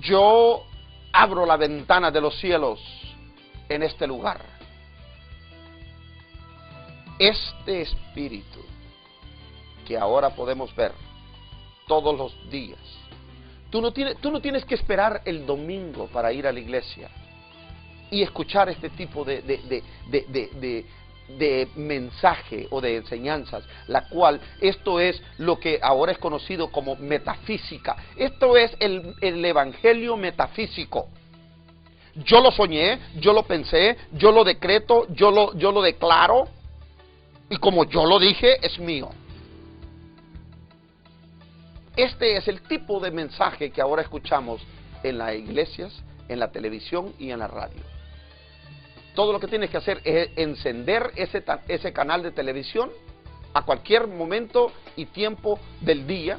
yo abro la ventana de los cielos en este lugar. Este espíritu que ahora podemos ver todos los días. Tú no tienes que esperar el domingo para ir a la iglesia y escuchar este tipo de mensaje o de enseñanzas, la cual esto es lo que ahora es conocido como metafísica. Esto es el evangelio metafísico. Yo lo soñé, yo lo pensé, yo lo decreto, yo lo declaro, y como yo lo dije, es mío. Este es el tipo de mensaje que ahora escuchamos en las iglesias, en la televisión y en la radio. Todo lo que tienes que hacer es encender ese canal de televisión a cualquier momento y tiempo del día,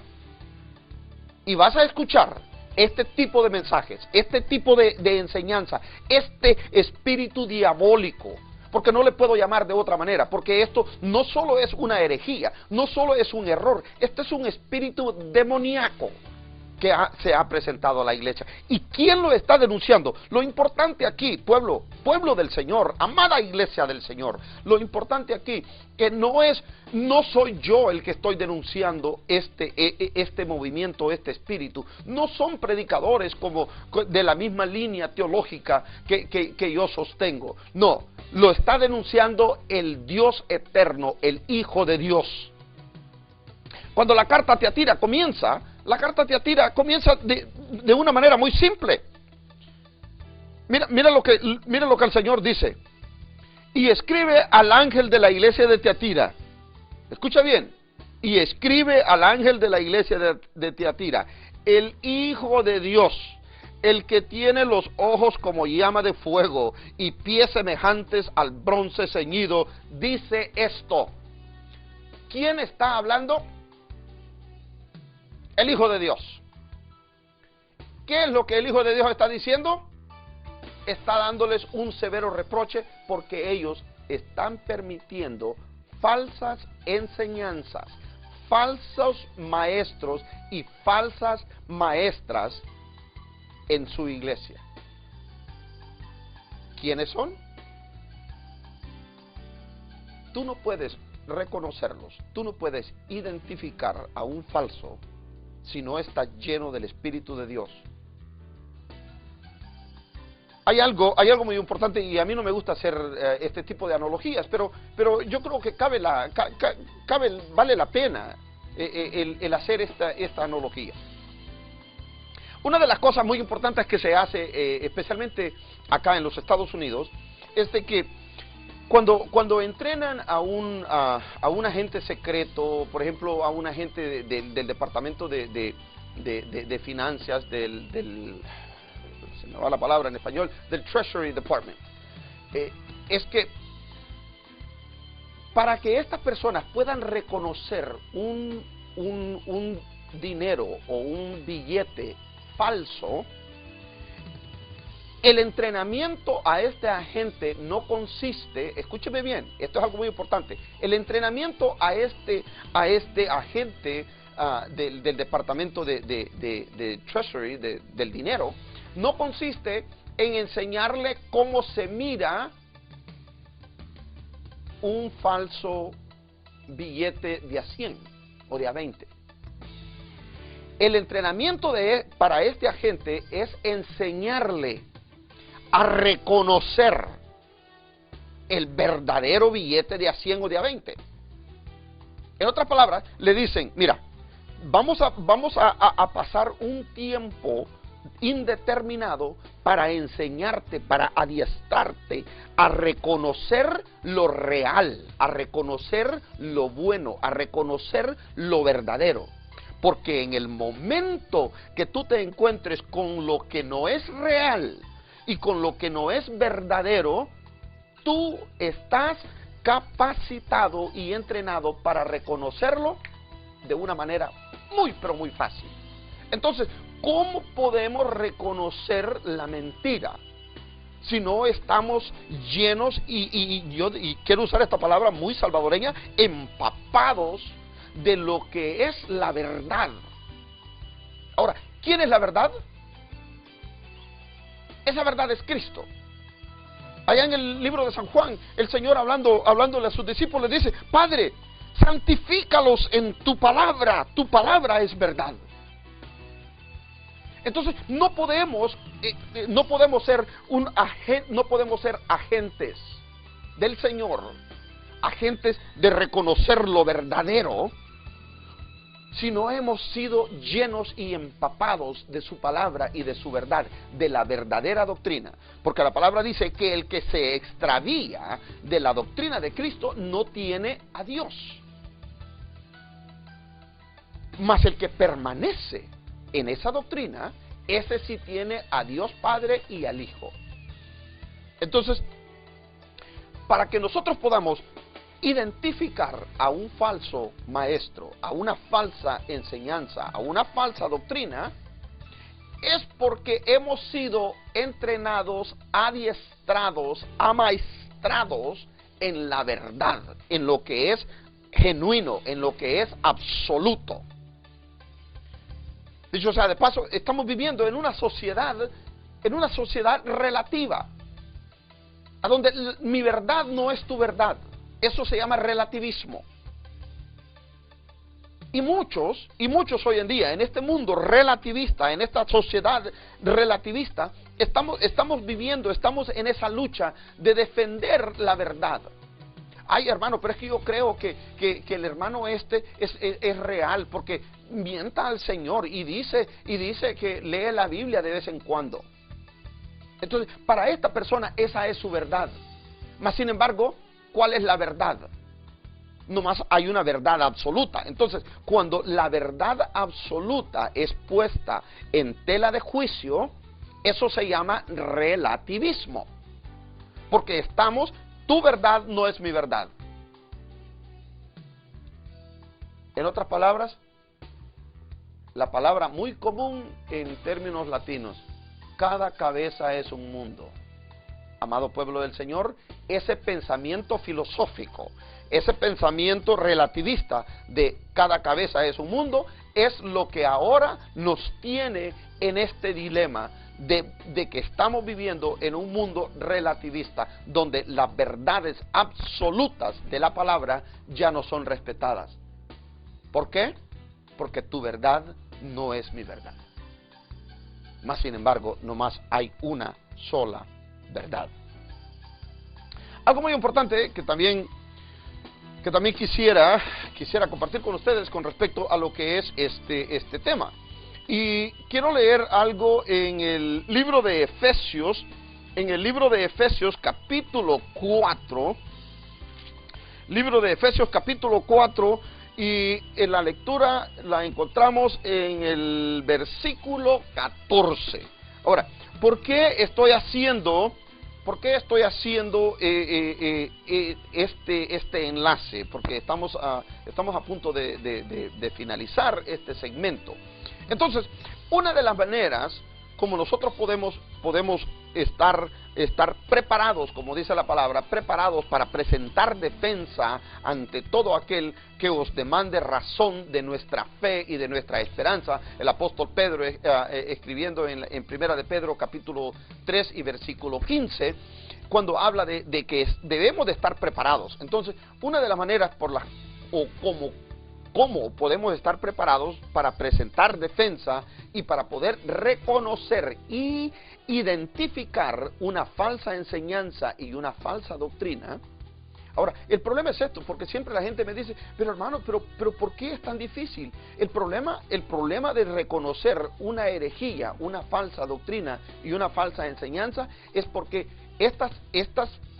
y vas a escuchar este tipo de mensajes, este tipo de enseñanza, este espíritu diabólico, porque no le puedo llamar de otra manera, porque esto no solo es una herejía, no solo es un error, este es un espíritu demoníaco que se ha presentado a la iglesia. ¿Y quién lo está denunciando? Lo importante aquí, pueblo del Señor, amada iglesia del Señor, lo importante aquí, que no soy yo el que estoy denunciando este movimiento, este espíritu. No son predicadores como de la misma línea teológica que yo sostengo. No, lo está denunciando el Dios eterno, el Hijo de Dios. Cuando la carta a Tiatira comienza, de una manera muy simple. Mira lo que el Señor dice. Y escribe al ángel de la iglesia de Tiatira. Escucha bien. Y escribe al ángel de la iglesia de Tiatira, el Hijo de Dios, el que tiene los ojos como llama de fuego y pies semejantes al bronce ceñido, dice esto. ¿Quién está hablando? El Hijo de Dios. ¿Qué es lo que el Hijo de Dios está diciendo? Está dándoles un severo reproche porque ellos están permitiendo falsas enseñanzas, falsos maestros y falsas maestras en su iglesia. ¿Quiénes son? Tú no puedes reconocerlos, tú no puedes identificar a un falso si no está lleno del Espíritu de Dios. Hay algo muy importante, y a mí no me gusta hacer este tipo de analogías, pero yo creo que vale la pena el hacer esta analogía. Una de las cosas muy importantes que se hace, especialmente acá en los Estados Unidos, es de que cuando entrenan a un agente secreto, por ejemplo, a un agente del departamento de finanzas, se me va la palabra en español, del Treasury Department, es que para que estas personas puedan reconocer un dinero o un billete falso, el entrenamiento a este agente no consiste, escúcheme bien, esto es algo muy importante, el entrenamiento a este agente del departamento de Treasury, del dinero, no consiste en enseñarle cómo se mira un falso billete de a 100 o de a 20. El entrenamiento para este agente es enseñarle a reconocer el verdadero billete de a 100 o de a 20. En otras palabras, le dicen, mira, vamos a pasar un tiempo indeterminado para enseñarte, para adiestrarte a reconocer lo real, a reconocer lo bueno, a reconocer lo verdadero. Porque en el momento que tú te encuentres con lo que no es real y con lo que no es verdadero, tú estás capacitado y entrenado para reconocerlo de una manera muy, pero muy fácil. Entonces, ¿cómo podemos reconocer la mentira si no estamos llenos y quiero usar esta palabra muy salvadoreña, empapados de lo que es la verdad? Ahora, ¿quién es la verdad? Esa verdad es Cristo. Allá en el libro de San Juan, el Señor hablándole a sus discípulos dice: Padre, santifícalos en tu palabra es verdad. Entonces no podemos ser agentes del Señor, agentes de reconocer lo verdadero, si no hemos sido llenos y empapados de su palabra y de su verdad, de la verdadera doctrina. Porque la palabra dice que el que se extravía de la doctrina de Cristo no tiene a Dios. Mas el que permanece en esa doctrina, ese sí tiene a Dios Padre y al Hijo. Entonces, para que nosotros podamos identificar a un falso maestro, a una falsa enseñanza, a una falsa doctrina, es porque hemos sido entrenados, adiestrados, amaestrados en la verdad, en lo que es genuino, en lo que es absoluto. Dicho sea de paso, estamos viviendo en una sociedad relativa, a donde mi verdad no es tu verdad. Eso se llama relativismo. Y muchos hoy en día, en este mundo relativista, en esta sociedad relativista, estamos viviendo, estamos en esa lucha de defender la verdad. Ay, hermano, pero es que yo creo que el hermano es real, porque mienta al Señor y dice que lee la Biblia de vez en cuando. Entonces, para esta persona esa es su verdad. Mas, sin embargo, ¿cuál es la verdad? Nomás hay una verdad absoluta. Entonces, cuando la verdad absoluta es puesta en tela de juicio, eso se llama relativismo. Porque tu verdad no es mi verdad. En otras palabras, la palabra muy común en términos latinos: cada cabeza es un mundo. Amado pueblo del Señor, ese pensamiento filosófico, ese pensamiento relativista de cada cabeza es un mundo, es lo que ahora nos tiene en este dilema de que estamos viviendo en un mundo relativista, donde las verdades absolutas de la palabra ya no son respetadas. ¿Por qué? Porque tu verdad no es mi verdad. Mas, sin embargo, nomás hay una sola verdad. Algo muy importante que también quisiera compartir con ustedes con respecto a lo que es este tema. Y quiero leer algo en el libro de Efesios, capítulo 4. Libro de Efesios capítulo 4, y en la lectura la encontramos en el versículo 14. Ahora, ¿por qué estoy haciendo este enlace? Porque estamos a punto de finalizar este segmento. Entonces, una de las maneras como nosotros podemos estar preparados, como dice la palabra, preparados para presentar defensa ante todo aquel que os demande razón de nuestra fe y de nuestra esperanza. El apóstol Pedro, escribiendo en Primera de Pedro, capítulo 3 y versículo 15, cuando habla de que debemos de estar preparados. Entonces, una de las maneras cómo podemos estar preparados para presentar defensa y para poder reconocer y identificar una falsa enseñanza y una falsa doctrina. Ahora, el problema es esto, porque siempre la gente me dice: pero hermano, pero ¿por qué es tan difícil? El problema de reconocer una herejía, una falsa doctrina y una falsa enseñanza es porque estas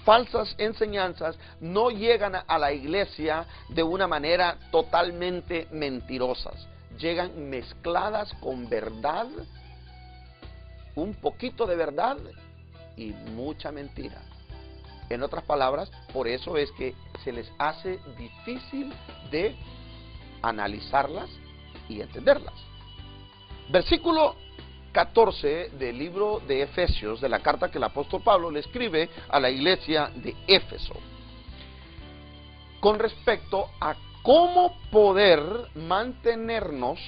falsas enseñanzas no llegan a la iglesia de una manera totalmente mentirosas. Llegan mezcladas con verdad, un poquito de verdad y mucha mentira. En otras palabras, por eso es que se les hace difícil de analizarlas y entenderlas. Versículo 14 del libro de Efesios, de la carta que el apóstol Pablo le escribe a la iglesia de Éfeso, con respecto a cómo poder mantenernos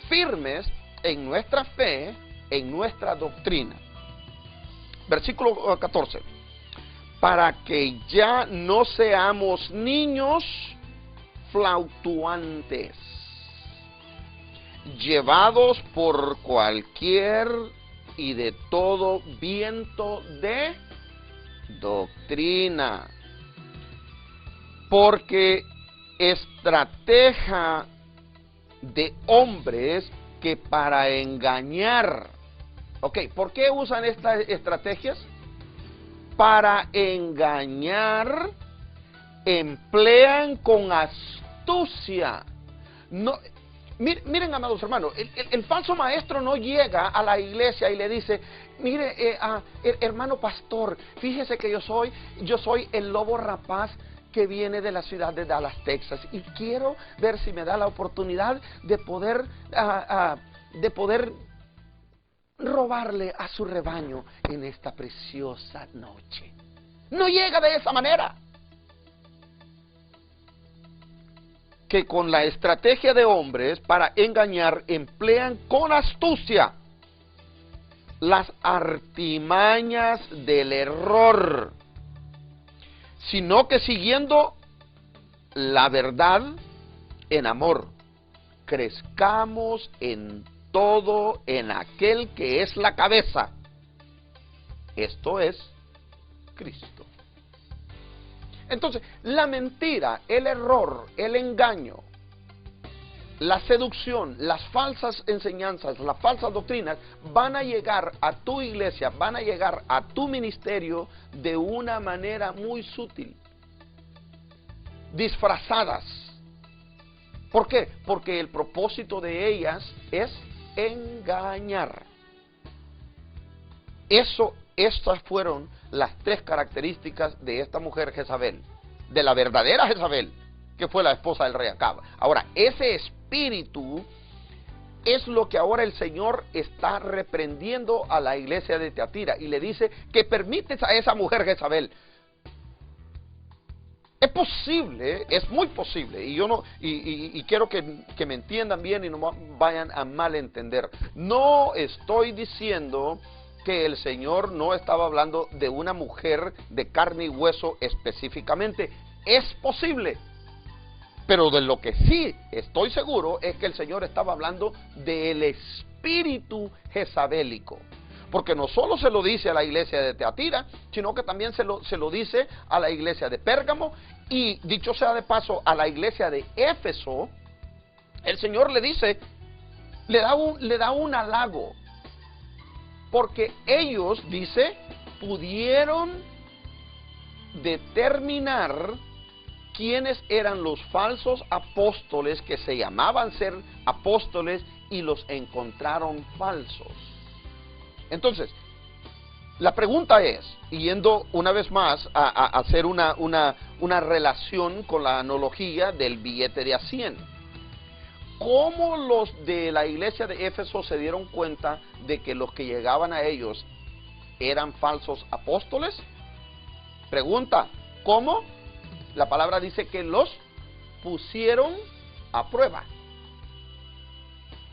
firmes en nuestra fe, en nuestra doctrina. versículo 14. Para que ya no seamos niños fluctuantes, llevados por cualquier y de todo viento de doctrina, porque estratega de hombres que para engañar. Ok, ¿por qué usan estas estrategias? Para engañar, emplean con astucia. No, miren, amados hermanos, el falso maestro no llega a la iglesia y le dice, mire, hermano pastor, fíjese que yo soy el lobo rapaz que viene de la ciudad de Dallas, Texas, y quiero ver si me da la oportunidad de poder robarle a su rebaño en esta preciosa noche. No llega de esa manera. Que con la estrategia de hombres para engañar emplean con astucia las artimañas del error, sino que siguiendo la verdad en amor, crezcamos en todo en aquel que es la cabeza, esto es Cristo. Entonces, la mentira, el error, el engaño, la seducción, las falsas enseñanzas, las falsas doctrinas van a llegar a tu iglesia, van a llegar a tu ministerio de una manera muy sutil, disfrazadas. ¿Por qué? Porque el propósito de ellas es engañar. Estas fueron las tres características de esta mujer Jezabel, de la verdadera Jezabel, que fue la esposa del rey Acab. Ahora, ese espíritu es lo que ahora el Señor está reprendiendo a la iglesia de Teatira y le dice que permites a esa mujer Jezabel. Es posible, es muy posible, y quiero que me entiendan bien y no vayan a malentender. No estoy diciendo que el Señor no estaba hablando de una mujer de carne y hueso específicamente. Es posible, pero de lo que sí estoy seguro es que el Señor estaba hablando del espíritu jezabélico. Porque no solo se lo dice a la iglesia de Teatira, sino que también se lo dice a la iglesia de Pérgamo, y dicho sea de paso, a la iglesia de Éfeso. El Señor le dice, le da un halago, porque ellos, dice, pudieron determinar quiénes eran los falsos apóstoles que se llamaban ser apóstoles y los encontraron falsos. Entonces, la pregunta es, yendo una vez más a hacer una relación con la analogía del billete de a 100. ¿Cómo los de la iglesia de Éfeso se dieron cuenta de que los que llegaban a ellos eran falsos apóstoles? Pregunta, ¿cómo? La palabra dice que los pusieron a prueba.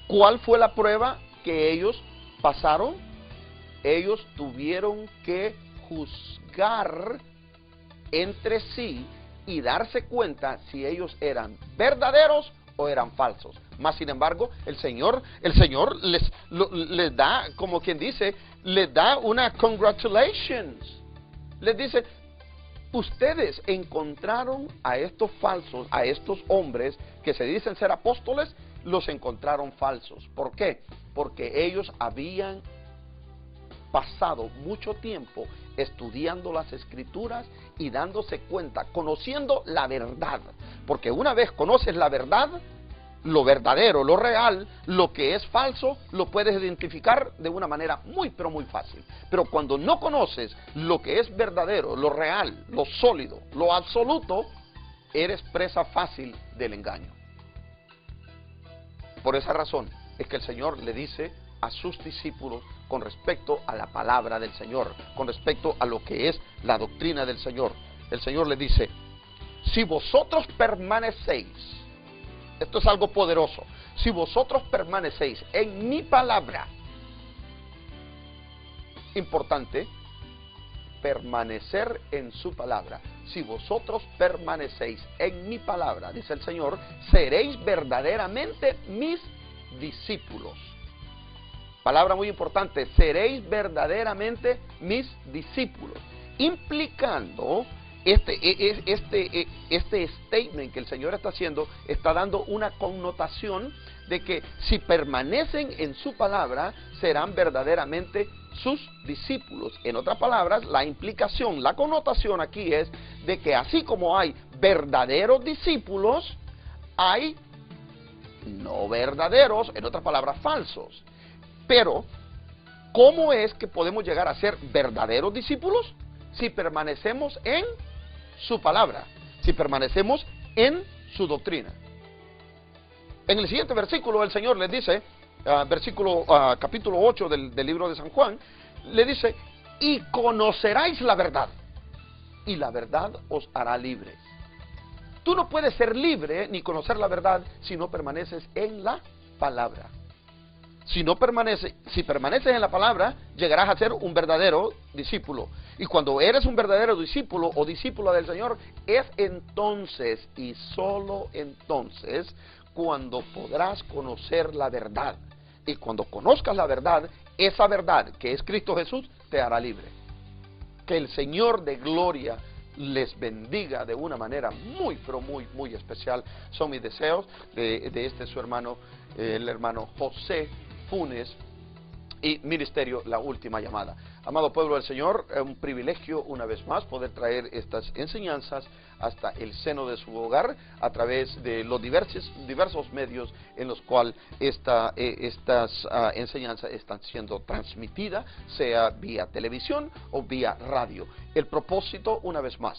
¿Cuál fue la prueba que ellos pasaron? Ellos tuvieron que juzgar entre sí y darse cuenta si ellos eran verdaderos o eran falsos. Más sin embargo, el Señor les da, como quien dice, les da una congratulations. Les dice, ustedes encontraron a estos falsos, a estos hombres que se dicen ser apóstoles, los encontraron falsos. ¿Por qué? Porque ellos habían pasado mucho tiempo estudiando las escrituras y dándose cuenta, conociendo la verdad, porque una vez conoces la verdad, lo verdadero, lo real, lo que es falso, lo puedes identificar de una manera muy pero muy fácil. Pero cuando no conoces lo que es verdadero, lo real, lo sólido, lo absoluto, eres presa fácil del engaño. Por esa razón es que el Señor le dice a sus discípulos con respecto a la palabra del Señor, con respecto a lo que es la doctrina del Señor. El Señor le dice, si vosotros permanecéis, esto es algo poderoso, si vosotros permanecéis en mi palabra, importante, permanecer en su palabra. Si vosotros permanecéis en mi palabra, dice el Señor, seréis verdaderamente mis discípulos. Palabra muy importante, seréis verdaderamente mis discípulos. Implicando este statement que el Señor está haciendo, está dando una connotación de que si permanecen en su palabra, serán verdaderamente sus discípulos. En otras palabras, la implicación, la connotación aquí es de que así como hay verdaderos discípulos, hay no verdaderos, en otras palabras, falsos. Pero, ¿cómo es que podemos llegar a ser verdaderos discípulos? Si permanecemos en su palabra, si permanecemos en su doctrina. En el siguiente versículo el Señor les dice, capítulo 8 del libro de San Juan, le dice, y conoceráis la verdad, y la verdad os hará libres. Tú no puedes ser libre ni conocer la verdad si no permaneces en la palabra. Si permaneces en la palabra, llegarás a ser un verdadero discípulo. Y cuando eres un verdadero discípulo o discípula del Señor, es entonces y solo entonces cuando podrás conocer la verdad. Y cuando conozcas la verdad, esa verdad que es Cristo Jesús te hará libre. Que el Señor de gloria les bendiga de una manera muy, pero muy especial. Son mis deseos de su hermano, el hermano José Funes, y Ministerio La Última Llamada. Amado pueblo del Señor, es un privilegio una vez más poder traer estas enseñanzas hasta el seno de su hogar a través de los diversos medios en los cuales estas enseñanzas están siendo transmitidas, sea vía televisión o vía radio. El propósito, una vez más,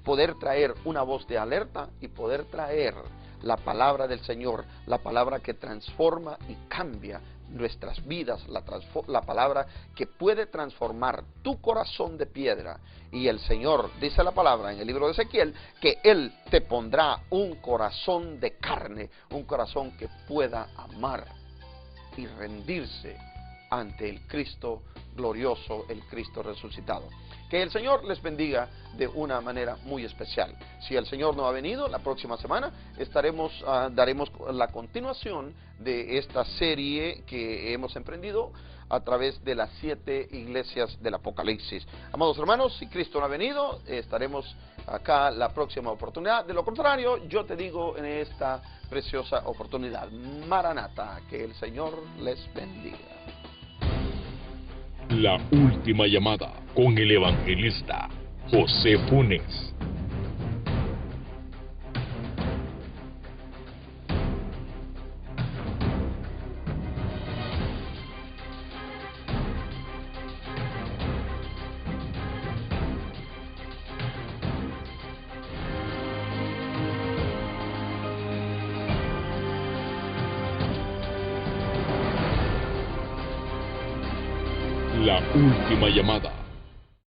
poder traer una voz de alerta y poder traer la palabra del Señor, la palabra que transforma y cambia nuestras vidas, la palabra que puede transformar tu corazón de piedra. Y el Señor dice la palabra en el libro de Ezequiel que Él te pondrá un corazón de carne, un corazón que pueda amar y rendirse ante el Cristo glorioso, el Cristo resucitado. Que el Señor les bendiga de una manera muy especial. Si el Señor no ha venido, la próxima semana daremos la continuación de esta serie que hemos emprendido a través de las 7 iglesias del Apocalipsis. Amados hermanos, si Cristo no ha venido, estaremos acá la próxima oportunidad. De lo contrario, yo te digo en esta preciosa oportunidad, Maranata, que el Señor les bendiga. La Última Llamada con el evangelista José Funes. La Última Llamada.